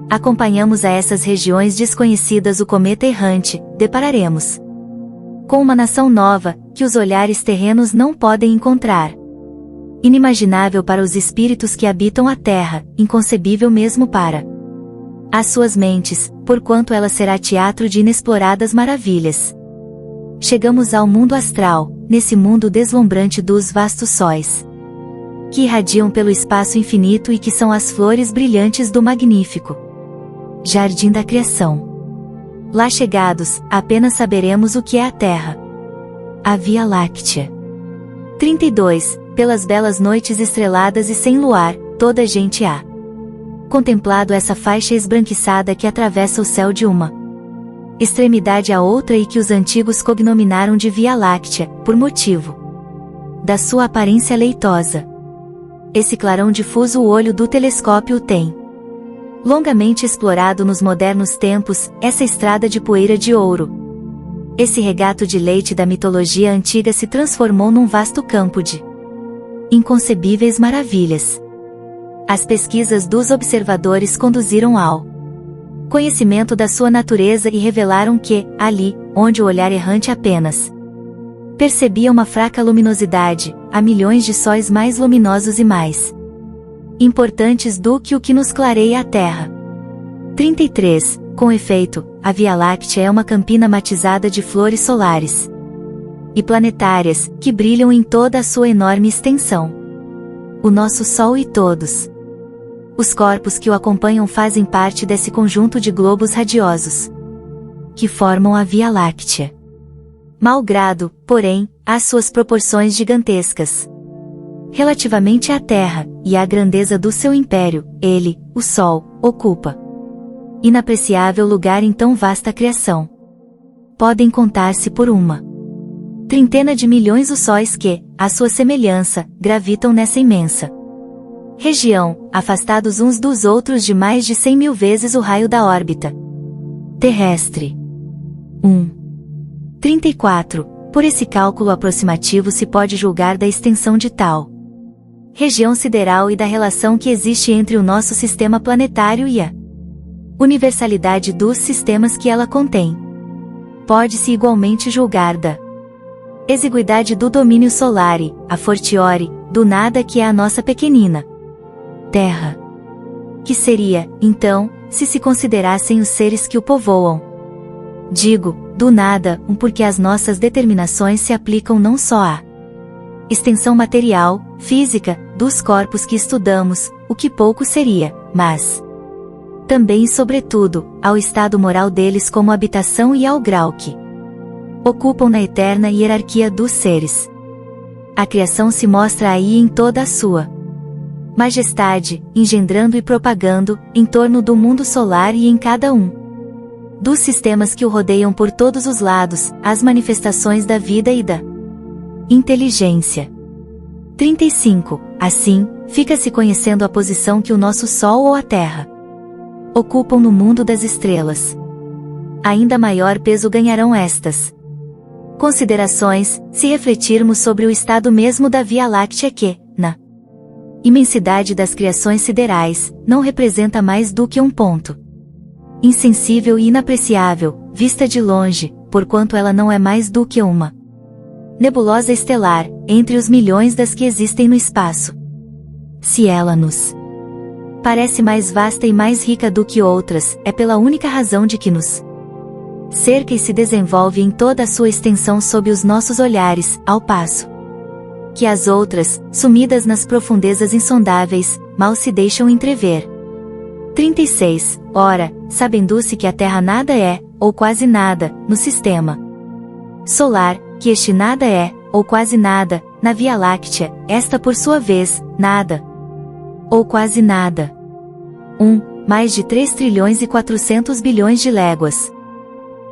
acompanhamos a essas regiões desconhecidas o cometa errante, depararemos com uma nação nova, que os olhares terrenos não podem encontrar. Inimaginável para os espíritos que habitam a Terra, inconcebível mesmo para as suas mentes, porquanto ela será teatro de inexploradas maravilhas. Chegamos ao mundo astral, nesse mundo deslumbrante dos vastos sóis que irradiam pelo espaço infinito e que são as flores brilhantes do magnífico jardim da criação. Lá chegados, apenas saberemos o que é a Terra. A Via Láctea. 32. Pelas belas noites estreladas e sem luar, toda a gente há contemplado essa faixa esbranquiçada que atravessa o céu de uma extremidade à outra e que os antigos cognominaram de Via Láctea, por motivo da sua aparência leitosa. Esse clarão difuso o olho do telescópio o tem longamente explorado nos modernos tempos, essa estrada de poeira de ouro. Esse regato de leite da mitologia antiga se transformou num vasto campo de inconcebíveis maravilhas. As pesquisas dos observadores conduziram ao conhecimento da sua natureza e revelaram que, ali, onde o olhar errante apenas percebia uma fraca luminosidade, há milhões de sóis mais luminosos e mais importantes do que o que nos clareia a Terra. 33. Com efeito, a Via Láctea é uma campina matizada de flores solares e planetárias, que brilham em toda a sua enorme extensão. O nosso Sol e todos os corpos que o acompanham fazem parte desse conjunto de globos radiosos que formam a Via Láctea. Malgrado, porém, às suas proporções gigantescas relativamente à Terra, e à grandeza do seu império, ele, o Sol, ocupa inapreciável lugar em tão vasta criação. Podem contar-se por uma trintena de milhões os sóis que, à sua semelhança, gravitam nessa imensa região, afastados uns dos outros de mais de 100.000 vezes o raio da órbita terrestre. 34. Por esse cálculo aproximativo se pode julgar da extensão de tal região sideral e da relação que existe entre o nosso sistema planetário e a universalidade dos sistemas que ela contém. Pode-se igualmente julgar da exiguidade do domínio solar e, a fortiori, do nada que é a nossa pequenina Terra. Que seria, então, se considerassem os seres que o povoam? Digo, do nada, porque as nossas determinações se aplicam não só à extensão material, física, dos corpos que estudamos, o que pouco seria, mas também e sobretudo, ao estado moral deles como habitação e ao grau que ocupam na eterna hierarquia dos seres. A criação se mostra aí em toda a sua majestade, engendrando e propagando, em torno do mundo solar e em cada um dos sistemas que o rodeiam por todos os lados, as manifestações da vida e da inteligência. 35. Assim, fica-se conhecendo a posição que o nosso Sol ou a Terra ocupam no mundo das estrelas. Ainda maior peso ganharão estas considerações, se refletirmos sobre o estado mesmo da Via Láctea que, na imensidade das criações siderais, não representa mais do que um ponto insensível e inapreciável, vista de longe, porquanto ela não é mais do que uma nebulosa estelar, entre os milhões das que existem no espaço. Se ela nos parece mais vasta e mais rica do que outras, é pela única razão de que nos cerca e se desenvolve em toda a sua extensão sob os nossos olhares, ao passo que as outras, sumidas nas profundezas insondáveis, mal se deixam entrever. 36. Ora, sabendo-se que a Terra nada é, ou quase nada, no sistema solar, que este nada é, ou quase nada, na Via Láctea, esta por sua vez, nada, ou quase nada. Mais de 3 trilhões e 400 bilhões de léguas.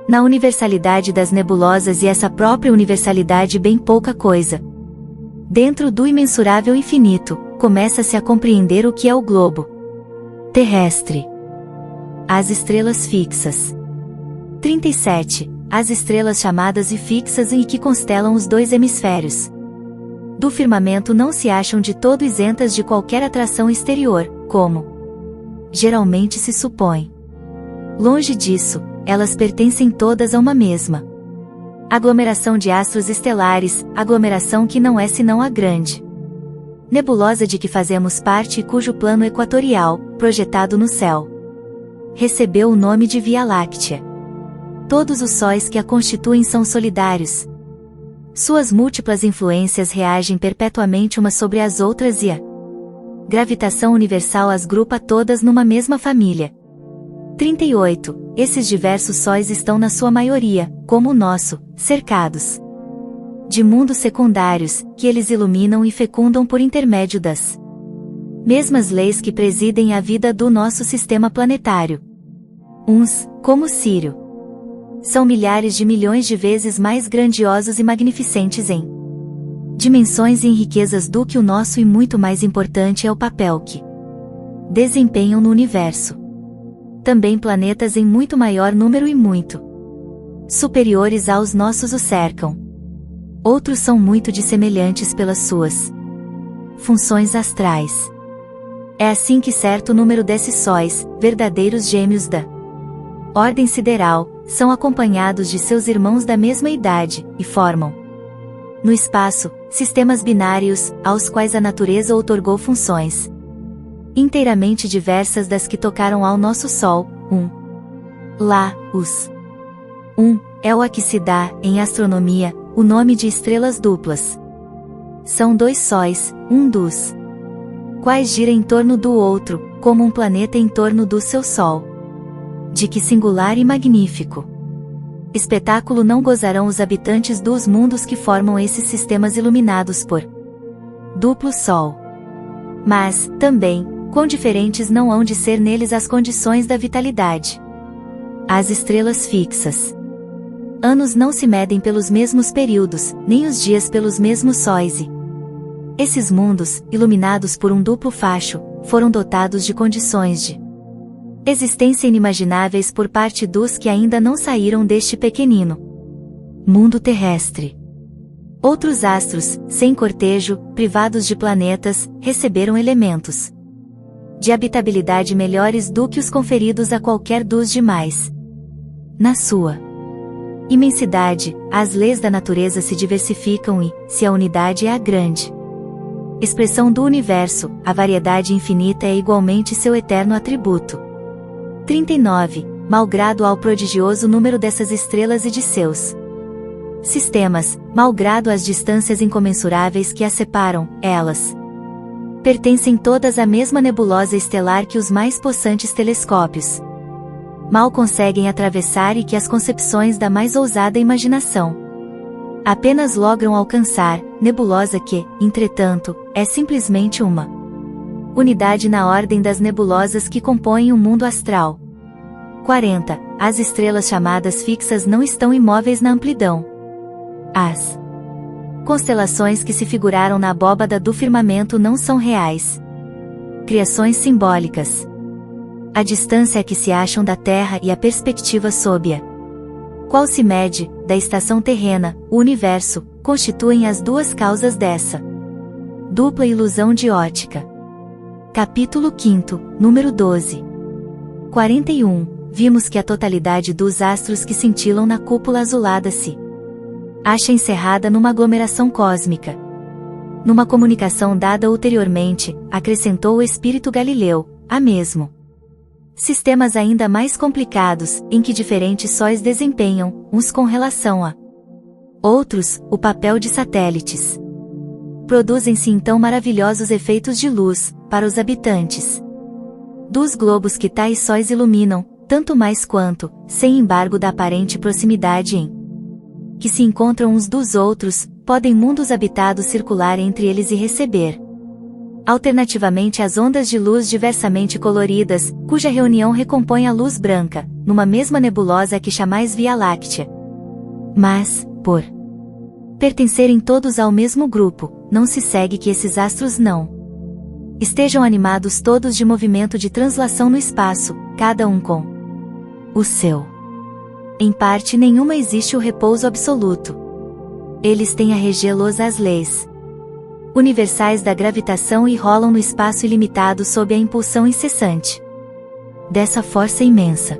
Na universalidade das nebulosas e essa própria universalidade bem pouca coisa. Dentro do imensurável infinito, começa-se a compreender o que é o globo terrestre. As estrelas fixas. 37. As estrelas chamadas e fixas e que constelam os dois hemisférios do firmamento não se acham de todo isentas de qualquer atração exterior, como geralmente se supõe. Longe disso, elas pertencem todas a uma mesma aglomeração de astros estelares, aglomeração que não é senão a grande nebulosa de que fazemos parte e cujo plano equatorial, projetado no céu, recebeu o nome de Via Láctea. Todos os sóis que a constituem são solidários. Suas múltiplas influências reagem perpetuamente umas sobre as outras e a gravitação universal as grupa todas numa mesma família. 38. Esses diversos sóis estão na sua maioria, como o nosso, cercados de mundos secundários, que eles iluminam e fecundam por intermédio das mesmas leis que presidem a vida do nosso sistema planetário. Uns, como Sírio, são milhares de milhões de vezes mais grandiosos e magnificentes em dimensões e em riquezas do que o nosso e muito mais importante é o papel que desempenham no universo. Também planetas em muito maior número e muito superiores aos nossos o cercam. Outros são muito dissemelhantes pelas suas funções astrais. É assim que certo número desses sóis, verdadeiros gêmeos da ordem sideral, são acompanhados de seus irmãos da mesma idade, e formam, no espaço, sistemas binários, aos quais a natureza outorgou funções inteiramente diversas das que tocaram ao nosso Sol. Lá, os é o a que se dá, em astronomia, o nome de estrelas duplas. São dois sóis, um dos quais gira em torno do outro, como um planeta em torno do seu Sol. De que singular e magnífico espetáculo não gozarão os habitantes dos mundos que formam esses sistemas iluminados por duplo Sol. Mas, também, quão diferentes não hão de ser neles as condições da vitalidade. As estrelas fixas. Anos não se medem pelos mesmos períodos, nem os dias pelos mesmos sóis e esses mundos, iluminados por um duplo facho, foram dotados de condições de existência inimagináveis por parte dos que ainda não saíram deste pequenino mundo terrestre. Outros astros, sem cortejo, privados de planetas, receberam elementos de habitabilidade melhores do que os conferidos a qualquer dos demais. Na sua imensidade, as leis da natureza se diversificam e, se a unidade é a grande expressão do universo, a variedade infinita é igualmente seu eterno atributo. 39. Malgrado ao prodigioso número dessas estrelas e de seus sistemas, malgrado as distâncias incomensuráveis que as separam, elas Pertencem todas à mesma nebulosa estelar que os mais possantes telescópios mal conseguem atravessar e que as concepções da mais ousada imaginação apenas logram alcançar, nebulosa que, entretanto, é simplesmente uma unidade na ordem das nebulosas que compõem o mundo astral. 40. As estrelas chamadas fixas não estão imóveis na amplidão. As constelações que se figuraram na abóbada do firmamento não são reais criações simbólicas. A distância a que se acham da Terra e a perspectiva sob a qual se mede, da estação terrena, o universo, constituem as duas causas dessa dupla ilusão de ótica. Capítulo 5, número 12. 41. Vimos que a totalidade dos astros que cintilam na cúpula azulada se acha encerrada numa aglomeração cósmica. Numa comunicação dada ulteriormente, acrescentou o espírito Galileu, há mesmo sistemas ainda mais complicados, em que diferentes sóis desempenham, uns com relação a outros, o papel de satélites. Produzem-se então maravilhosos efeitos de luz, para os habitantes dos globos que tais sóis iluminam, tanto mais quanto, sem embargo da aparente proximidade em que se encontram uns dos outros, podem mundos habitados circular entre eles e receber alternativamente as ondas de luz diversamente coloridas, cuja reunião recompõe a luz branca, numa mesma nebulosa que chamais Via Láctea. Mas, por pertencerem todos ao mesmo grupo, não se segue que esses astros não estejam animados todos de movimento de translação no espaço, cada um com o seu. Em parte nenhuma existe o repouso absoluto. Eles têm a regê-los as leis universais da gravitação e rolam no espaço ilimitado sob a impulsão incessante dessa força imensa.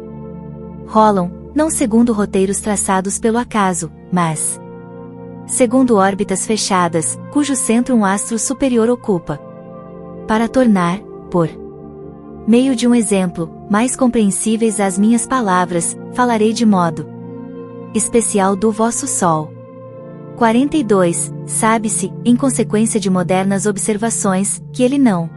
Rolam, não segundo roteiros traçados pelo acaso, mas segundo órbitas fechadas, cujo centro um astro superior ocupa. Para tornar, por meio de um exemplo, mais compreensíveis as minhas palavras, falarei de modo especial do vosso Sol. 42. Sabe-se, em consequência de modernas observações, que ele não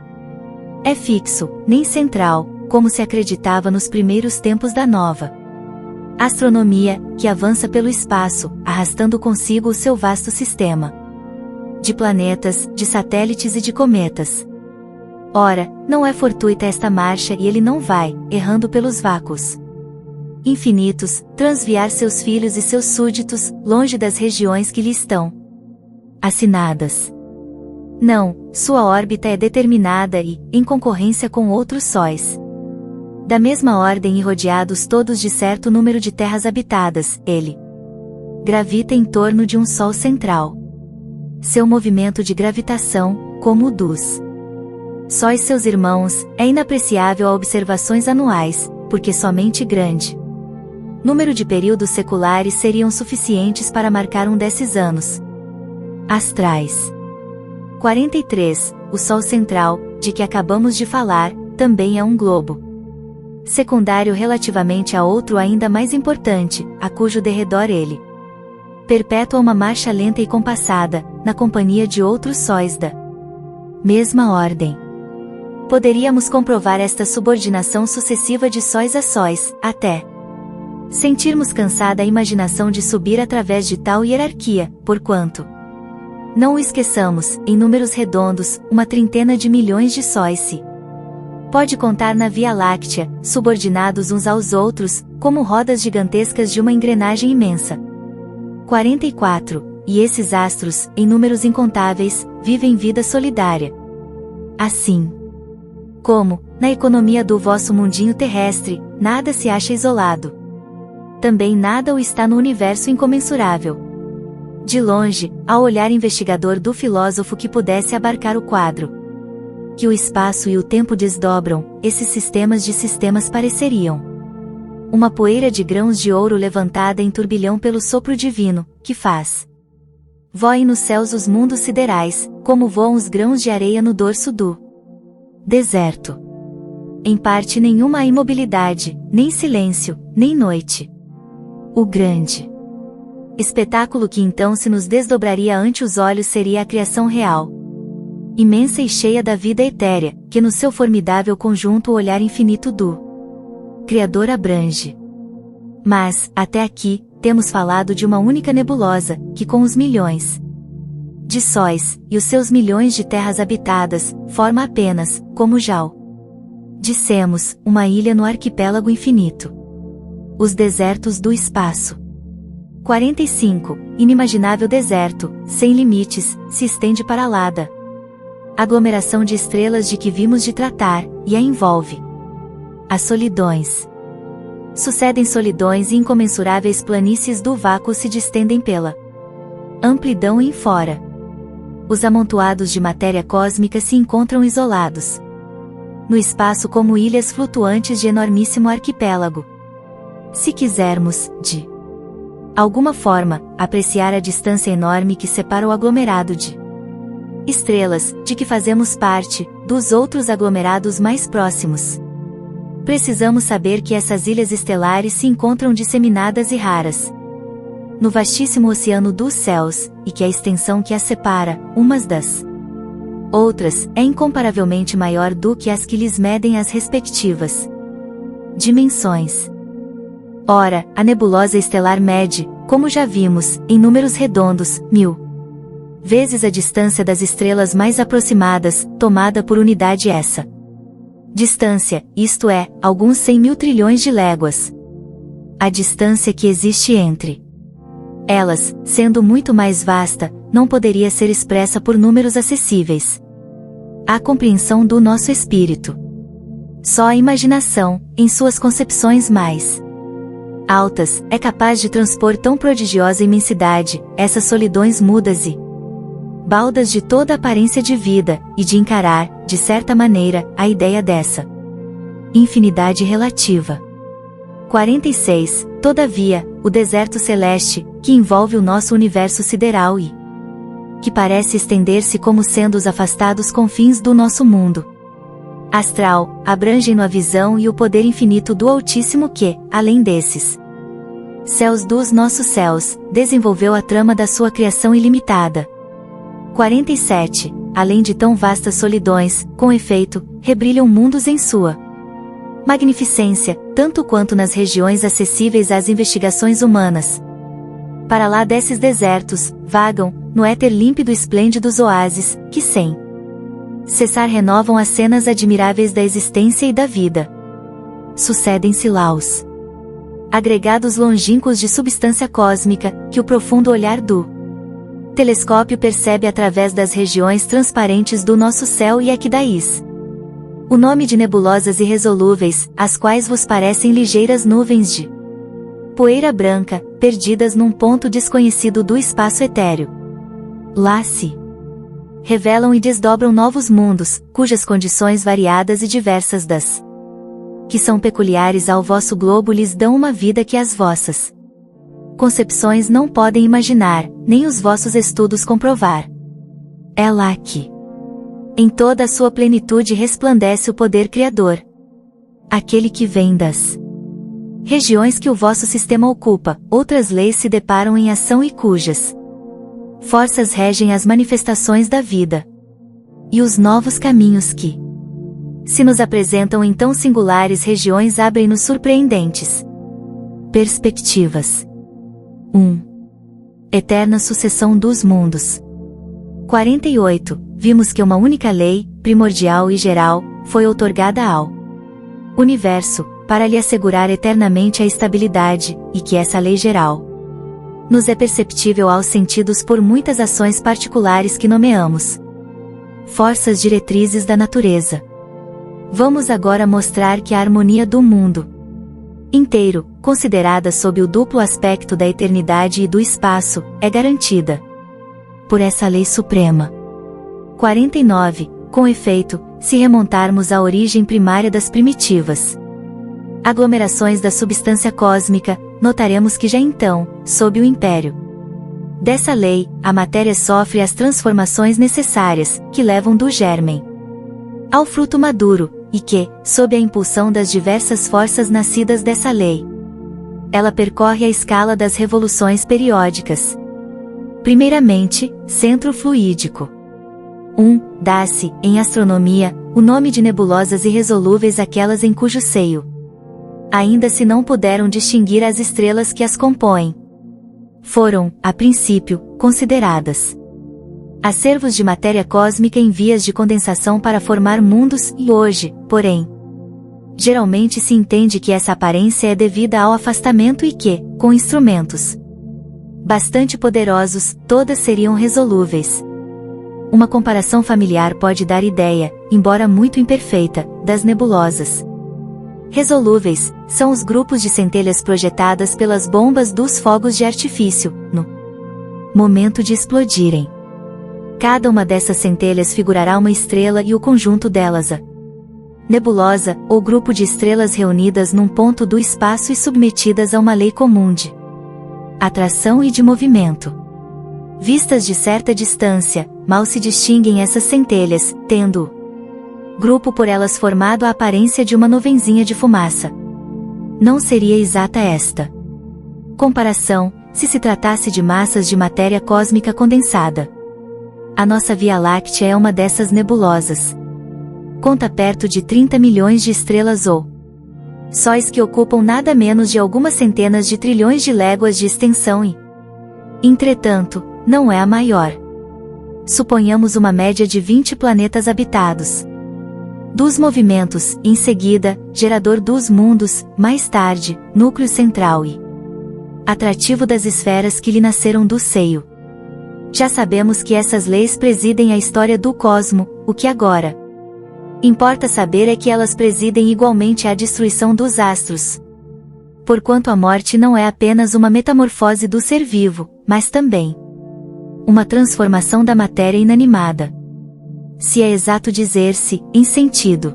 é fixo, nem central, como se acreditava nos primeiros tempos da nova astronomia, que avança pelo espaço, arrastando consigo o seu vasto sistema de planetas, de satélites e de cometas. Ora, não é fortuita esta marcha e ele não vai, errando pelos vácuos infinitos, transviar seus filhos e seus súditos, longe das regiões que lhe estão assinadas. Não, sua órbita é determinada e, em concorrência com outros sóis da mesma ordem e rodeados todos de certo número de terras habitadas, ele gravita em torno de um Sol central. Seu movimento de gravitação, como o dos sóis seus irmãos, é inapreciável a observações anuais, porque somente grande número de períodos seculares seriam suficientes para marcar um desses anos astrais. 43. O Sol central, de que acabamos de falar, também é um globo secundário relativamente a outro ainda mais importante, a cujo derredor ele perpétua uma marcha lenta e compassada, na companhia de outros sóis da mesma ordem. Poderíamos comprovar esta subordinação sucessiva de sóis a sóis, até sentirmos cansada a imaginação de subir através de tal hierarquia, porquanto não o esqueçamos, em números redondos, 1/30 de milhões de sóis se pode contar na Via Láctea, subordinados uns aos outros, como rodas gigantescas de uma engrenagem imensa. 44. E esses astros, em números incontáveis, vivem vida solidária. Assim como, na economia do vosso mundinho terrestre, nada se acha isolado, também nada o está no universo incomensurável. De longe, ao olhar investigador do filósofo que pudesse abarcar o quadro que o espaço e o tempo desdobram, esses sistemas de sistemas pareceriam uma poeira de grãos de ouro levantada em turbilhão pelo sopro divino, que faz voem nos céus os mundos siderais, como voam os grãos de areia no dorso do deserto. Em parte nenhuma há imobilidade, nem silêncio, nem noite. O grande espetáculo que então se nos desdobraria ante os olhos seria a criação real. imensa e cheia da vida etérea, que no seu formidável conjunto o olhar infinito do Criador abrange. Mas, até aqui, temos falado de uma única nebulosa, que com os milhões de sóis, e os seus milhões de terras habitadas, forma apenas, como já o dissemos, uma ilha no arquipélago infinito. Os desertos do espaço. 45. Inimaginável deserto, sem limites, se estende para lá da aglomeração de estrelas de que vimos de tratar, e a envolve. As solidões. Sucedem solidões e incomensuráveis planícies do vácuo se distendem pela amplidão em fora. Os amontoados de matéria cósmica se encontram isolados no espaço como ilhas flutuantes de enormíssimo arquipélago. Se quisermos, de alguma forma, apreciar a distância enorme que separa o aglomerado de estrelas, de que fazemos parte, dos outros aglomerados mais próximos, precisamos saber que essas ilhas estelares se encontram disseminadas e raras no vastíssimo oceano dos céus, e que a extensão que as separa, umas das outras, é incomparavelmente maior do que as que lhes medem as respectivas dimensões. Ora, a nebulosa estelar mede, como já vimos, em números redondos, 1000 vezes a distância das estrelas mais aproximadas, tomada por unidade essa distância, isto é, alguns 100.000 trilhões de léguas. A distância que existe entre elas, sendo muito mais vasta, não poderia ser expressa por números acessíveis à compreensão do nosso espírito. Só a imaginação, em suas concepções mais altas, é capaz de transpor tão prodigiosa imensidade, essas solidões mudas e baldas de toda aparência de vida, e de encarar, de certa maneira, a ideia dessa infinidade relativa. 46. Todavia, o deserto celeste, que envolve o nosso universo sideral e que parece estender-se como sendo os afastados confins do nosso mundo astral, abrangem-no a visão e o poder infinito do Altíssimo que, além desses céus dos nossos céus, desenvolveu a trama da sua criação ilimitada. 47. Além de tão vastas solidões, com efeito, rebrilham mundos em sua magnificência, tanto quanto nas regiões acessíveis às investigações humanas. Para lá desses desertos, vagam, no éter límpido esplêndidos oásis, que sem cessar renovam as cenas admiráveis da existência e da vida. Sucedem-se lá os agregados longínquos de substância cósmica, que o profundo olhar do telescópio percebe através das regiões transparentes do nosso céu e equidaís. O nome de nebulosas irresolúveis, as quais vos parecem ligeiras nuvens de poeira branca, perdidas num ponto desconhecido do espaço etéreo. Lá se revelam e desdobram novos mundos, cujas condições variadas e diversas das que são peculiares ao vosso globo lhes dão uma vida que as vossas concepções não podem imaginar, nem os vossos estudos comprovar. É lá que, em toda a sua plenitude resplandece o poder criador. Aquele que vem das regiões que o vosso sistema ocupa, outras leis se deparam em ação e cujas forças regem as manifestações da vida. E os novos caminhos que se nos apresentam em tão singulares regiões abrem-nos surpreendentes perspectivas. 1. Eterna sucessão dos mundos. 48. Vimos que uma única lei, primordial e geral, foi outorgada ao universo, para lhe assegurar eternamente a estabilidade, e que essa lei geral nos é perceptível aos sentidos por muitas ações particulares que nomeamos forças diretrizes da natureza. Vamos agora mostrar que a harmonia do mundo inteiro, considerada sob o duplo aspecto da eternidade e do espaço, é garantida por essa lei suprema. 49. Com efeito, se remontarmos à origem primária das primitivas aglomerações da substância cósmica, notaremos que já então, sob o império dessa lei, a matéria sofre as transformações necessárias, que levam do gérmen ao fruto maduro, e que, sob a impulsão das diversas forças nascidas dessa lei, ela percorre a escala das revoluções periódicas. Primeiramente, centro fluídico. Dá-se, em astronomia, o nome de nebulosas irresolúveis àquelas em cujo seio ainda se não puderam distinguir as estrelas que as compõem. Foram, a princípio, consideradas acervos de matéria cósmica em vias de condensação para formar mundos e hoje, porém, geralmente se entende que essa aparência é devida ao afastamento e que, com instrumentos bastante poderosos, todas seriam resolúveis. Uma comparação familiar pode dar ideia, embora muito imperfeita, das nebulosas. Resolúveis são os grupos de centelhas projetadas pelas bombas dos fogos de artifício, no momento de explodirem. Cada uma dessas centelhas figurará uma estrela e o conjunto delas a nebulosa, ou grupo de estrelas reunidas num ponto do espaço e submetidas a uma lei comum de atração e de movimento. Vistas de certa distância, mal se distinguem essas centelhas, tendo o grupo por elas formado a aparência de uma nuvenzinha de fumaça. Não seria exata esta comparação, se se tratasse de massas de matéria cósmica condensada. A nossa Via Láctea é uma dessas nebulosas. Conta perto de 30 milhões de estrelas ou sóis que ocupam nada menos de algumas centenas de trilhões de léguas de extensão e, entretanto, não é a maior. Suponhamos uma média de 20 planetas habitados. Dos movimentos, em seguida, gerador dos mundos, mais tarde, núcleo central e atrativo das esferas que lhe nasceram do seio. Já sabemos que essas leis presidem a história do cosmo, o que agora importa saber é que elas presidem igualmente à destruição dos astros. Porquanto a morte não é apenas uma metamorfose do ser vivo, mas também uma transformação da matéria inanimada. Se é exato dizer-se, em sentido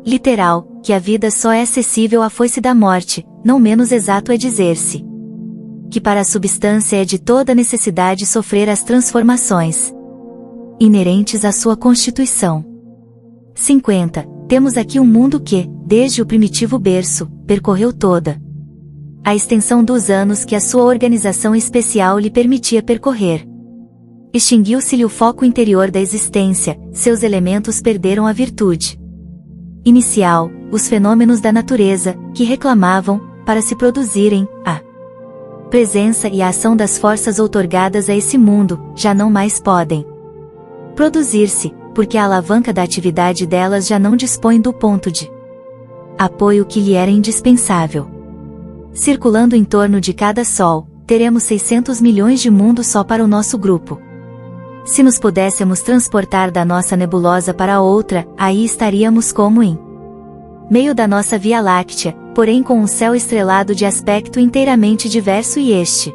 literal, que a vida só é acessível à foice da morte, não menos exato é dizer-se que para a substância é de toda necessidade sofrer as transformações inerentes à sua constituição. 50. Temos aqui um mundo que, desde o primitivo berço, percorreu toda a extensão dos anos que a sua organização especial lhe permitia percorrer. Extinguiu-se-lhe o foco interior da existência, seus elementos perderam a virtude inicial, os fenômenos da natureza, que reclamavam, para se produzirem, a presença e a ação das forças outorgadas a esse mundo, já não mais podem produzir-se, porque a alavanca da atividade delas já não dispõe do ponto de apoio que lhe era indispensável. Circulando em torno de cada Sol, teremos 600 milhões de mundos só para o nosso grupo. Se nos pudéssemos transportar da nossa nebulosa para outra, aí estaríamos como em meio da nossa Via Láctea, porém com um céu estrelado de aspecto inteiramente diverso e este,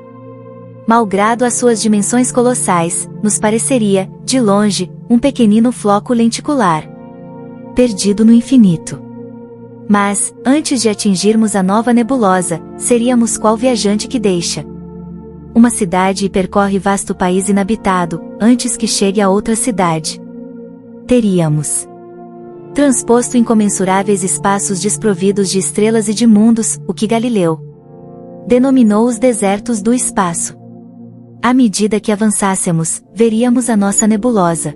malgrado as suas dimensões colossais, nos pareceria, de longe, um pequenino floco lenticular, perdido no infinito. Mas, antes de atingirmos a nova nebulosa, seríamos qual viajante que deixa uma cidade e percorre vasto país inabitado, antes que chegue a outra cidade. Teríamos transposto incomensuráveis espaços desprovidos de estrelas e de mundos, o que Galileu denominou os desertos do espaço. À medida que avançássemos, veríamos a nossa nebulosa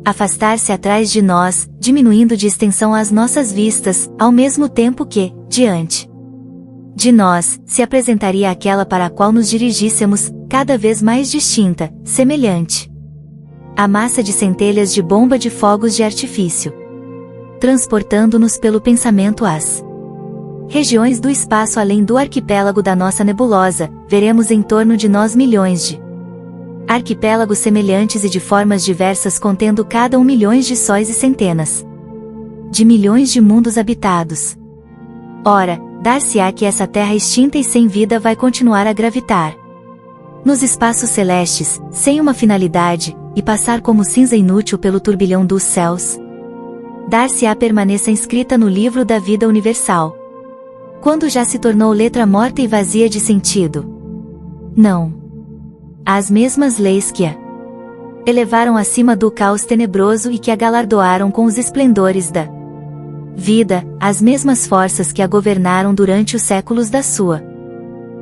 afastar-se atrás de nós, diminuindo de extensão as nossas vistas, ao mesmo tempo que, diante de nós, se apresentaria aquela para a qual nos dirigíssemos, cada vez mais distinta, semelhante à massa de centelhas de bomba de fogos de artifício, transportando-nos pelo pensamento às regiões do espaço além do arquipélago da nossa nebulosa. Veremos em torno de nós milhões de arquipélagos semelhantes e de formas diversas, contendo cada um milhões de sóis e centenas de milhões de mundos habitados. Ora, dar-se-á que essa Terra extinta e sem vida vai continuar a gravitar nos espaços celestes, sem uma finalidade, e passar como cinza inútil pelo turbilhão dos céus? Dar-se-á permaneça inscrita no livro da vida universal, quando já se tornou letra morta e vazia de sentido? Não. As mesmas leis que a elevaram acima do caos tenebroso e que a galardoaram com os esplendores da vida, as mesmas forças que a governaram durante os séculos da sua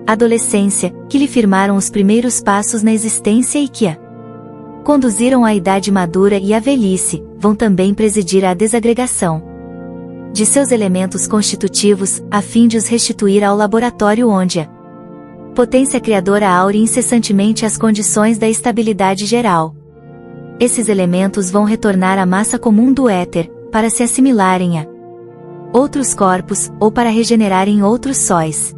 adolescência, que lhe firmaram os primeiros passos na existência e que a conduziram à idade madura e à velhice, vão também presidir à desagregação de seus elementos constitutivos, a fim de os restituir ao laboratório onde a potência criadora aure incessantemente as condições da estabilidade geral. Esses elementos vão retornar à massa comum do éter, para se assimilarem a outros corpos, ou para regenerarem outros sóis.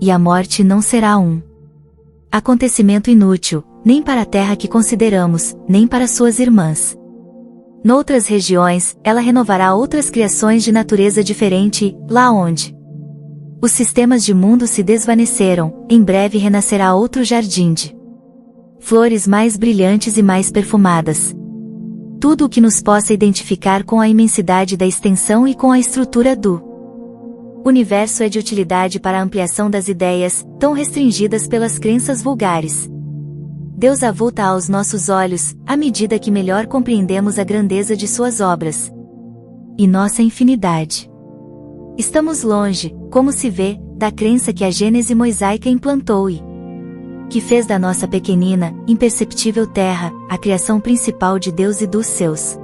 E a morte não será um acontecimento inútil, nem para a terra que consideramos, nem para suas irmãs. Noutras regiões, ela renovará outras criações de natureza diferente, lá onde os sistemas de mundo se desvaneceram, em breve renascerá outro jardim de flores mais brilhantes e mais perfumadas. Tudo o que nos possa identificar com a imensidade da extensão e com a estrutura do universo é de utilidade para a ampliação das ideias, tão restringidas pelas crenças vulgares. Deus avulta aos nossos olhos, à medida que melhor compreendemos a grandeza de suas obras e nossa infinidade. Estamos longe, como se vê, da crença que a Gênese mosaica implantou e que fez da nossa pequenina, imperceptível terra, a criação principal de Deus e dos seus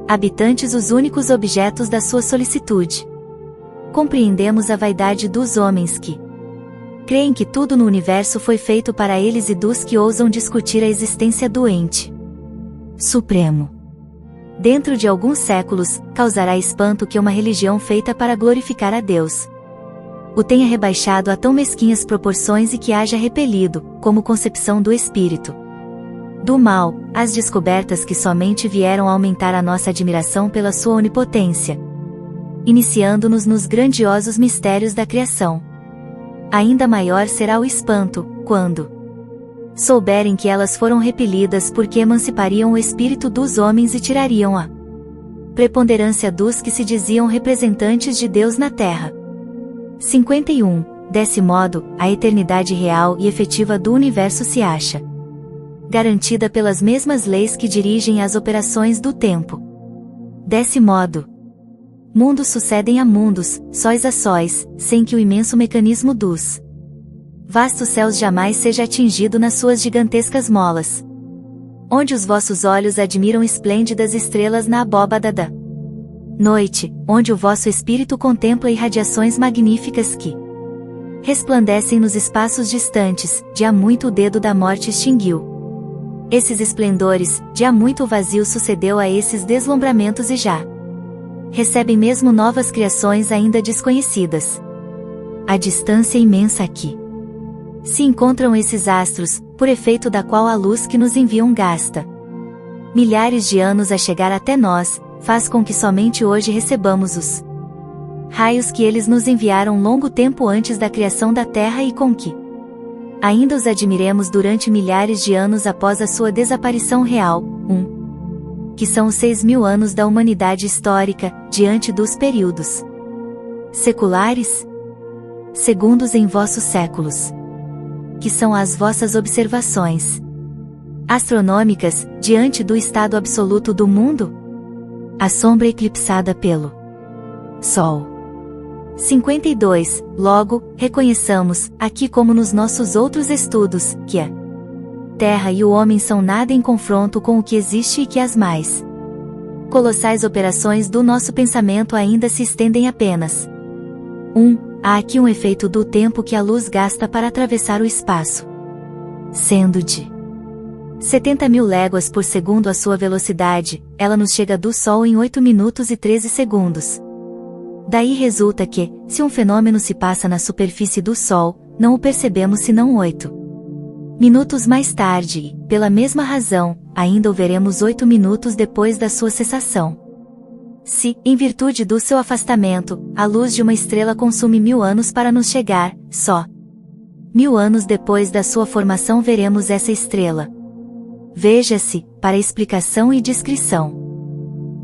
habitantes os únicos objetos da sua solicitude. Compreendemos a vaidade dos homens que creem que tudo no universo foi feito para eles e dos que ousam discutir a existência do ente supremo. Dentro de alguns séculos, causará espanto que uma religião feita para glorificar a Deus o tenha rebaixado a tão mesquinhas proporções e que haja repelido, como concepção do espírito do mal, as descobertas que somente vieram aumentar a nossa admiração pela sua onipotência, iniciando-nos nos grandiosos mistérios da criação. Ainda maior será o espanto, quando souberem que elas foram repelidas porque emancipariam o espírito dos homens e tirariam a preponderância dos que se diziam representantes de Deus na terra. 51. Desse modo, a eternidade real e efetiva do universo se acha garantida pelas mesmas leis que dirigem as operações do tempo. Desse modo, mundos sucedem a mundos, sóis a sóis, sem que o imenso mecanismo dos vastos céus jamais seja atingido nas suas gigantescas molas. Onde os vossos olhos admiram esplêndidas estrelas na abóbada da noite, onde o vosso espírito contempla irradiações magníficas que resplandecem nos espaços distantes, de há muito o dedo da morte extinguiu esses esplendores, de há muito o vazio sucedeu a esses deslumbramentos e já recebem mesmo novas criações ainda desconhecidas. A distância imensa aqui se encontram esses astros, por efeito da qual a luz que nos enviam gasta milhares de anos a chegar até nós, faz com que somente hoje recebamos os raios que eles nos enviaram longo tempo antes da criação da Terra e com que ainda os admiremos durante milhares de anos após a sua desaparição real, que são os 6.000 anos da humanidade histórica, diante dos períodos seculares, segundos em vossos séculos, que são as vossas observações astronômicas, diante do estado absoluto do mundo, a sombra eclipsada pelo Sol. 52. Logo, reconheçamos, aqui como nos nossos outros estudos, que a Terra e o homem são nada em confronto com o que existe e que as mais colossais operações do nosso pensamento ainda se estendem apenas. Há aqui um efeito do tempo que a luz gasta para atravessar o espaço. Sendo de 70.000 léguas por segundo a sua velocidade, ela nos chega do Sol em 8 minutos e 13 segundos. Daí resulta que, se um fenômeno se passa na superfície do Sol, não o percebemos senão 8 minutos mais tarde e, pela mesma razão, ainda o veremos 8 minutos depois da sua cessação. Se, em virtude do seu afastamento, a luz de uma estrela consome 1000 anos para nos chegar, só 1000 anos depois da sua formação veremos essa estrela. Veja-se, para explicação e descrição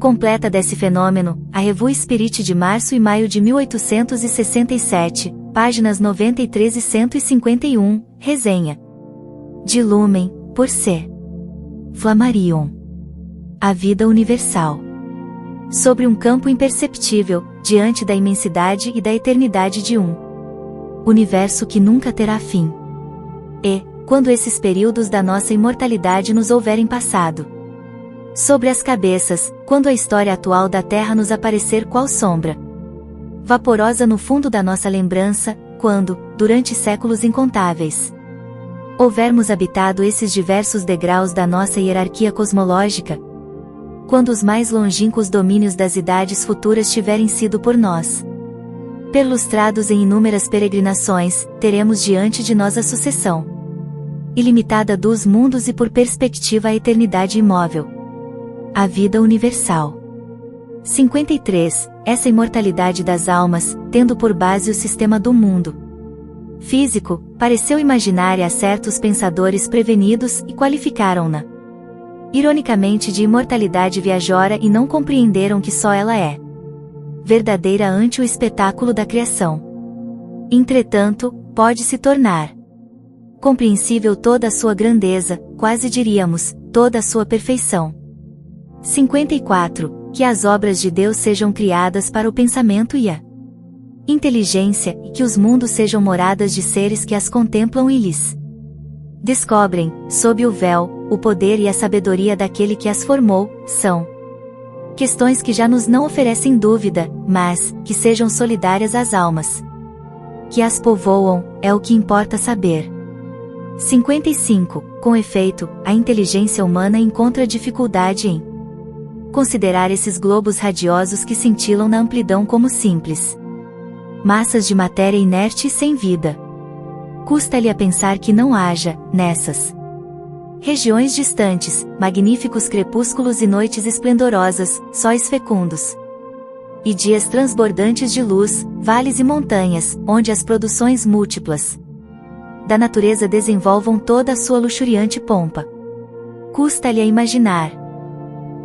completa desse fenômeno, a Revue Spirit de março e maio de 1867, páginas 93 e 151, resenha de Lumen, por C. Flammarion. A vida universal. Sobre um campo imperceptível, diante da imensidade e da eternidade de um universo que nunca terá fim. E, quando esses períodos da nossa imortalidade nos houverem passado. Sobre as cabeças, quando a história atual da Terra nos aparecer qual sombra vaporosa no fundo da nossa lembrança, quando, durante séculos incontáveis, houvermos habitado esses diversos degraus da nossa hierarquia cosmológica, quando os mais longínquos domínios das idades futuras tiverem sido por nós perlustrados em inúmeras peregrinações, teremos diante de nós a sucessão ilimitada dos mundos e por perspectiva a eternidade imóvel, a vida universal. 53. Essa imortalidade das almas, tendo por base o sistema do mundo físico, pareceu imaginária a certos pensadores prevenidos e qualificaram-na ironicamente de imortalidade viajora e não compreenderam que só ela é verdadeira ante o espetáculo da criação. Entretanto, pode se tornar compreensível toda a sua grandeza, quase diríamos, toda a sua perfeição. 54. Que as obras de Deus sejam criadas para o pensamento e a inteligência, e que os mundos sejam moradas de seres que as contemplam e lhes descobrem, sob o véu, o poder e a sabedoria daquele que as formou, são questões que já nos não oferecem dúvida, mas, que sejam solidárias às almas que as povoam, é o que importa saber. 55. Com efeito, a inteligência humana encontra dificuldade em considerar esses globos radiosos que cintilam na amplidão como simples massas de matéria inerte e sem vida. Custa-lhe a pensar que não haja, nessas regiões distantes, magníficos crepúsculos e noites esplendorosas, sóis fecundos e dias transbordantes de luz, vales e montanhas, onde as produções múltiplas da natureza desenvolvam toda a sua luxuriante pompa. Custa-lhe a imaginar,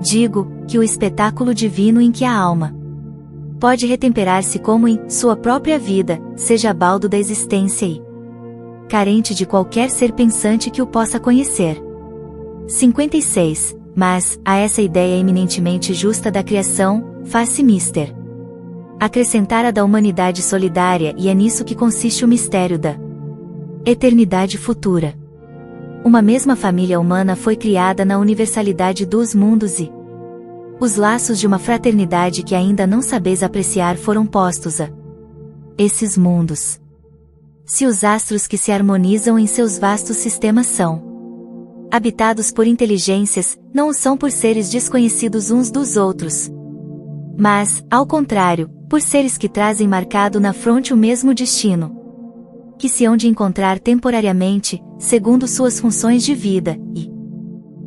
digo, que o espetáculo divino em que a alma pode retemperar-se como em sua própria vida, seja baldo da existência e carente de qualquer ser pensante que o possa conhecer. 56. Mas, a essa ideia eminentemente justa da criação, faz-se mister acrescentar a da humanidade solidária, e é nisso que consiste o mistério da eternidade futura. Uma mesma família humana foi criada na universalidade dos mundos e os laços de uma fraternidade que ainda não sabeis apreciar foram postos a esses mundos. Se os astros que se harmonizam em seus vastos sistemas são habitados por inteligências, não o são por seres desconhecidos uns dos outros, mas, ao contrário, por seres que trazem marcado na fronte o mesmo destino, que se hão de encontrar temporariamente, segundo suas funções de vida, e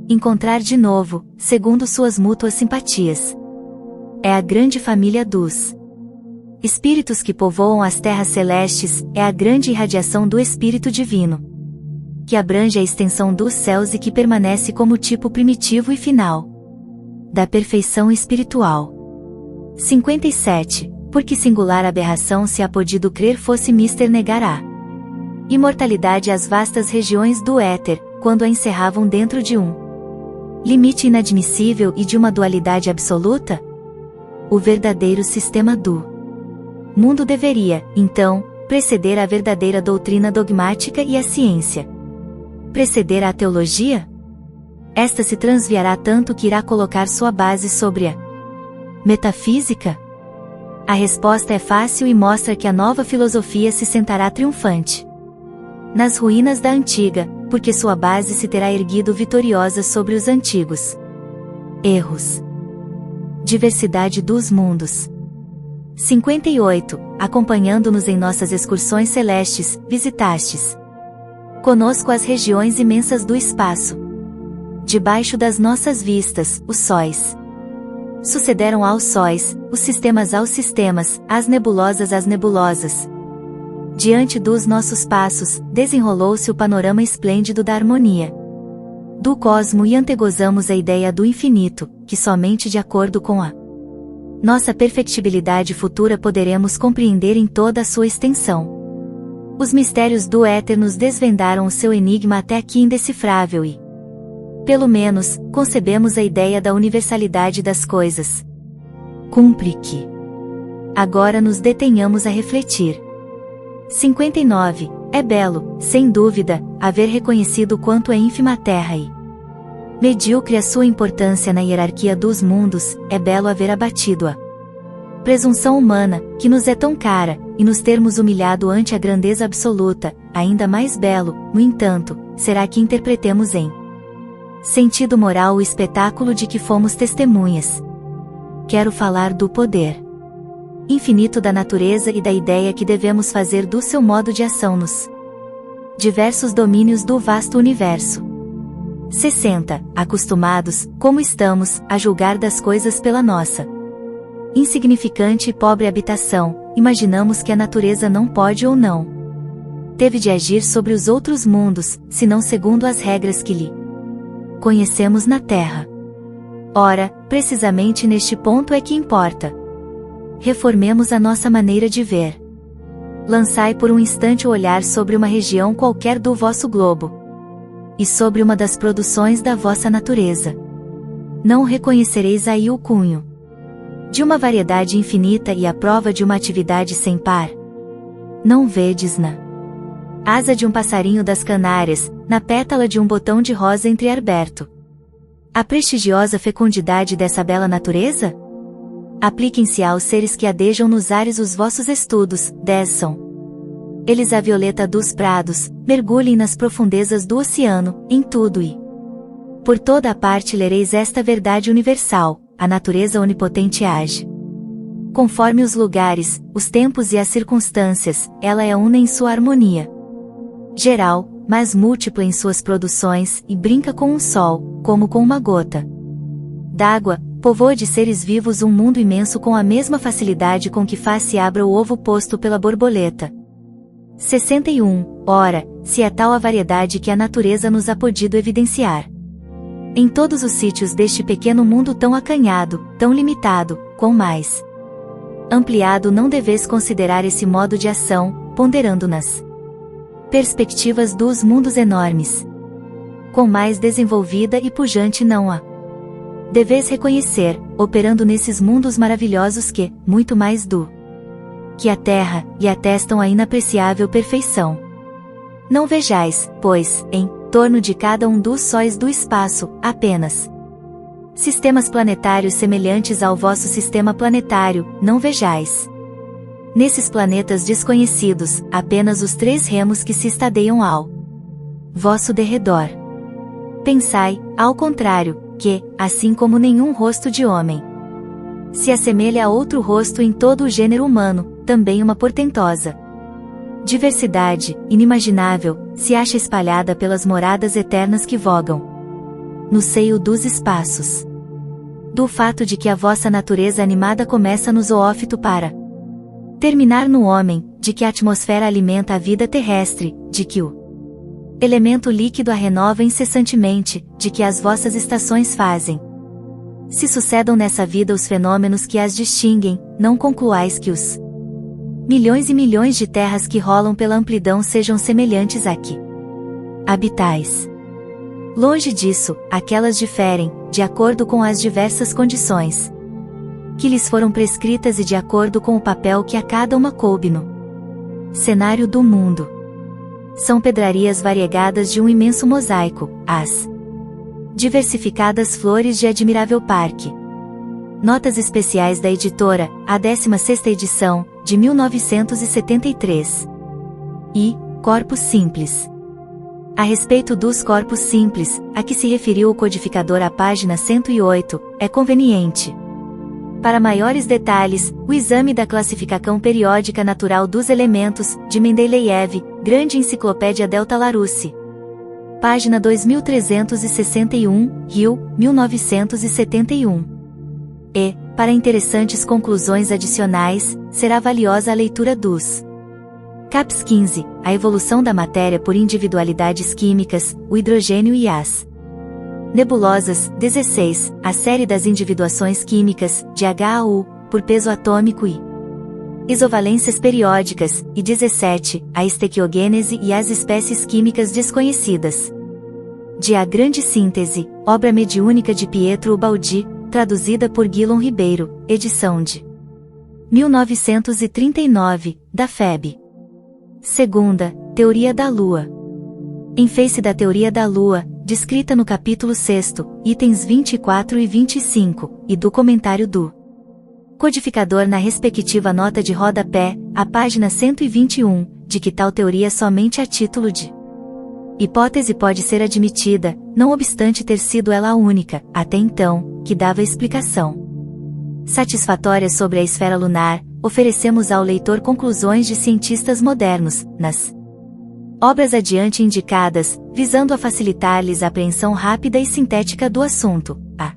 encontrar de novo, segundo suas mútuas simpatias. É a grande família dos espíritos que povoam as terras celestes, é a grande irradiação do Espírito Divino, que abrange a extensão dos céus e que permanece como tipo primitivo e final da perfeição espiritual. 57. Por que singular aberração se há podido crer fosse mister negar a imortalidade às vastas regiões do éter, quando a encerravam dentro de um limite inadmissível e de uma dualidade absoluta? O verdadeiro sistema do mundo deveria, então, preceder a verdadeira doutrina dogmática e a ciência preceder a teologia? Esta se transviará tanto que irá colocar sua base sobre a metafísica? A resposta é fácil e mostra que a nova filosofia se sentará triunfante nas ruínas da antiga, porque sua base se terá erguido vitoriosa sobre os antigos erros. Diversidade dos mundos. 58. Acompanhando-nos em nossas excursões celestes, visitastes conosco as regiões imensas do espaço. Debaixo das nossas vistas, os sóis sucederam aos sóis, os sistemas aos sistemas, as nebulosas às nebulosas. Diante dos nossos passos, desenrolou-se o panorama esplêndido da harmonia do cosmo e antegozamos a ideia do infinito, que somente de acordo com a nossa perfectibilidade futura poderemos compreender em toda a sua extensão. Os mistérios do éter nos desvendaram o seu enigma até aqui indecifrável e, pelo menos, concebemos a ideia da universalidade das coisas. Cumpre que agora nos detenhamos a refletir. 59. É belo, sem dúvida, haver reconhecido quanto é ínfima a Terra e medíocre a sua importância na hierarquia dos mundos, é belo haver abatido-a presunção humana, que nos é tão cara, e nos termos humilhado ante a grandeza absoluta, ainda mais belo, no entanto, será que interpretemos em sentido moral o espetáculo de que fomos testemunhas. Quero falar do poder infinito da natureza e da ideia que devemos fazer do seu modo de ação nos diversos domínios do vasto universo. 60. Acostumados, como estamos, a julgar das coisas pela nossa insignificante e pobre habitação, imaginamos que a natureza não pode ou não teve de agir sobre os outros mundos, senão segundo as regras que lhe conhecemos na Terra. Ora, precisamente neste ponto é que importa. Reformemos a nossa maneira de ver. Lançai por um instante o olhar sobre uma região qualquer do vosso globo e sobre uma das produções da vossa natureza. Não reconhecereis aí o cunho de uma variedade infinita e a prova de uma atividade sem par? Não vedes na asa de um passarinho das Canárias, na pétala de um botão de rosa entreaberto, a prestigiosa fecundidade dessa bela natureza? Apliquem-se aos seres que adejam nos ares os vossos estudos, 10 são eles a violeta dos prados, mergulhem nas profundezas do oceano, em tudo e por toda a parte lereis esta verdade universal: a natureza onipotente age conforme os lugares, os tempos e as circunstâncias, ela é una em sua harmonia geral, mas múltipla em suas produções, e brinca com um sol, como com uma gota d'água, povoa de seres vivos um mundo imenso com a mesma facilidade com que faz-se abra o ovo posto pela borboleta. 61. Ora, se é tal a variedade que a natureza nos ha podido evidenciar em todos os sítios deste pequeno mundo tão acanhado, tão limitado, quão mais ampliado não deveis considerar esse modo de ação, ponderando nas perspectivas dos mundos enormes. Quão mais desenvolvida e pujante não a deveis reconhecer, operando nesses mundos maravilhosos que, muito mais do que a Terra, e atestam a inapreciável perfeição. Não vejais, pois, em torno de cada um dos sóis do espaço, apenas sistemas planetários semelhantes ao vosso sistema planetário, não vejais nesses planetas desconhecidos, apenas os 3 remos que se estadeiam ao vosso derredor. Pensai, ao contrário, que, assim como nenhum rosto de homem se assemelha a outro rosto em todo o gênero humano, também uma portentosa diversidade, inimaginável, se acha espalhada pelas moradas eternas que vogam no seio dos espaços. Do fato de que a vossa natureza animada começa no zoófito para terminar no homem, de que a atmosfera alimenta a vida terrestre, de que o elemento líquido a renova incessantemente, de que as vossas estações fazem se sucedam nessa vida os fenômenos que as distinguem, não concluais que os milhões e milhões de terras que rolam pela amplidão sejam semelhantes a que habitais. Longe disso, aquelas diferem, de acordo com as diversas condições que lhes foram prescritas e de acordo com o papel que a cada uma coube no cenário do mundo. São pedrarias variegadas de um imenso mosaico, as diversificadas flores de admirável parque. Notas especiais da editora, a 16ª edição, de 1973. E, corpos simples. A respeito dos corpos simples, a que se referiu o codificador à página 108, é conveniente. Para maiores detalhes, o exame da classificação periódica natural dos elementos, de Mendeleev, Grande Enciclopédia Delta Larousse. Página 2361, Rio, 1971. E, para interessantes conclusões adicionais, será valiosa a leitura dos Caps 15, a evolução da matéria por individualidades químicas, o hidrogênio e as nebulosas, 16, a série das individuações químicas, de HAU, por peso atômico e isovalências periódicas, e 17, a estequiogênese e as espécies químicas desconhecidas. De A Grande Síntese, obra mediúnica de Pietro Ubaldi, traduzida por Guilom Ribeiro, edição de 1939, da FEB. Segunda, Teoria da Lua. Em face da teoria da Lua, descrita no capítulo 6º, itens 24 e 25, e do comentário do codificador na respectiva nota de rodapé, a página 121, de que tal teoria somente a título de hipótese pode ser admitida, não obstante ter sido ela a única, até então, que dava explicação satisfatória sobre a esfera lunar, oferecemos ao leitor conclusões de cientistas modernos, nas obras adiante indicadas, visando a facilitar-lhes a apreensão rápida e sintética do assunto. A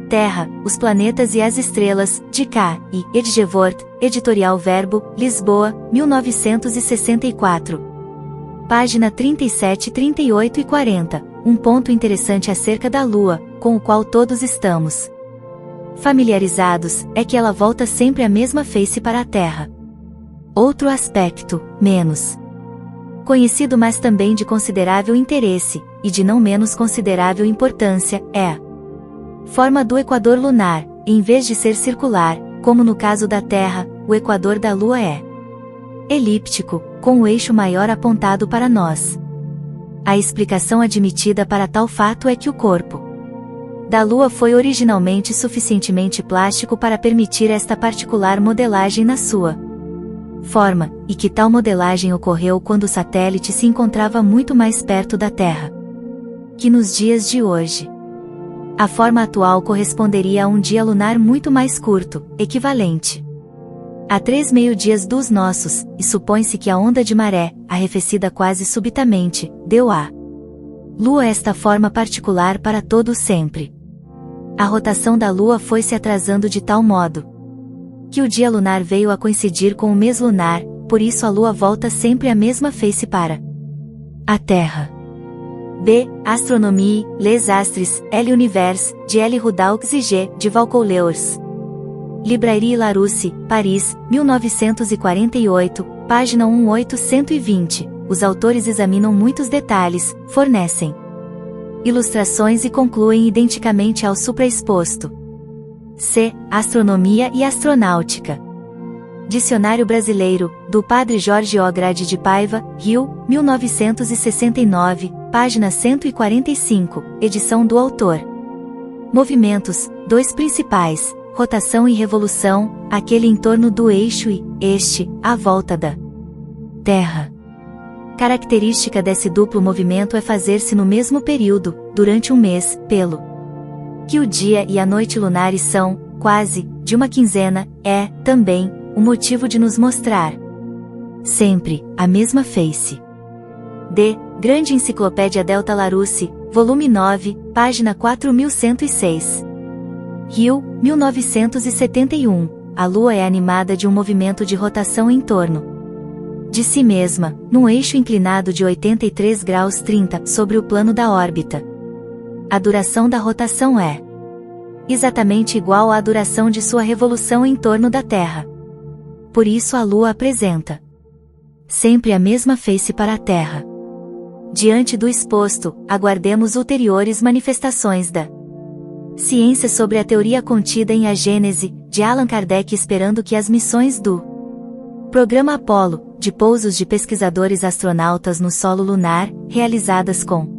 Terra, os planetas e as estrelas, de K. e Edgevort, Editorial Verbo, Lisboa, 1964. Página 37, 38 e 40. Um ponto interessante acerca da Lua, com o qual todos estamos familiarizados, é que ela volta sempre a mesma face para a Terra. Outro aspecto, menos conhecido mas também de considerável interesse, e de não menos considerável importância, é a forma do equador lunar. Em vez de ser circular, como no caso da Terra, o equador da Lua é elíptico, com o eixo maior apontado para nós. A explicação admitida para tal fato é que o corpo da Lua foi originalmente suficientemente plástico para permitir esta particular modelagem na sua forma, e que tal modelagem ocorreu quando o satélite se encontrava muito mais perto da Terra que nos dias de hoje. A forma atual corresponderia a um dia lunar muito mais curto, equivalente a 3 meio-dias dos nossos, e supõe-se que a onda de maré, arrefecida quase subitamente, deu à Lua esta forma particular para todo o sempre. A rotação da Lua foi se atrasando de tal modo que o dia lunar veio a coincidir com o mês lunar, por isso a Lua volta sempre a mesma face para a Terra. B. Astronomie, les Astres, L. Univers, de L. Rudaux e G. de Vaucouleurs. Librairie Larousse, Paris, 1948, página 1820. Os autores examinam muitos detalhes, fornecem ilustrações e concluem identicamente ao supraexposto. C. Astronomia e Astronáutica. Dicionário Brasileiro, do Padre Jorge O. Grade de Paiva, Rio, 1969, página 145, edição do autor. Movimentos, dois principais, rotação e revolução, aquele em torno do eixo e, este, à volta da Terra. Característica desse duplo movimento é fazer-se no mesmo período, durante um mês, pelo que o dia e a noite lunares são, quase, de uma quinzena, é, também, o motivo de nos mostrar sempre a mesma face. D. Grande Enciclopédia Delta Larousse, volume 9, página 4106. Rio, 1971. A Lua é animada de um movimento de rotação em torno de si mesma, num eixo inclinado de 83 graus 30 sobre o plano da órbita. A duração da rotação é exatamente igual à duração de sua revolução em torno da Terra. Por isso a Lua apresenta sempre a mesma face para a Terra. Diante do exposto, aguardemos ulteriores manifestações da ciência sobre a teoria contida em A Gênese, de Allan Kardec, esperando que as missões do Programa Apollo, de pousos de pesquisadores astronautas no solo lunar, realizadas com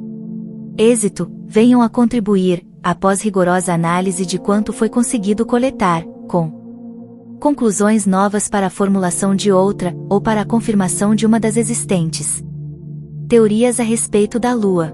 êxito, venham a contribuir, após rigorosa análise de quanto foi conseguido coletar, com conclusões novas para a formulação de outra, ou para a confirmação de uma das existentes teorias a respeito da Lua.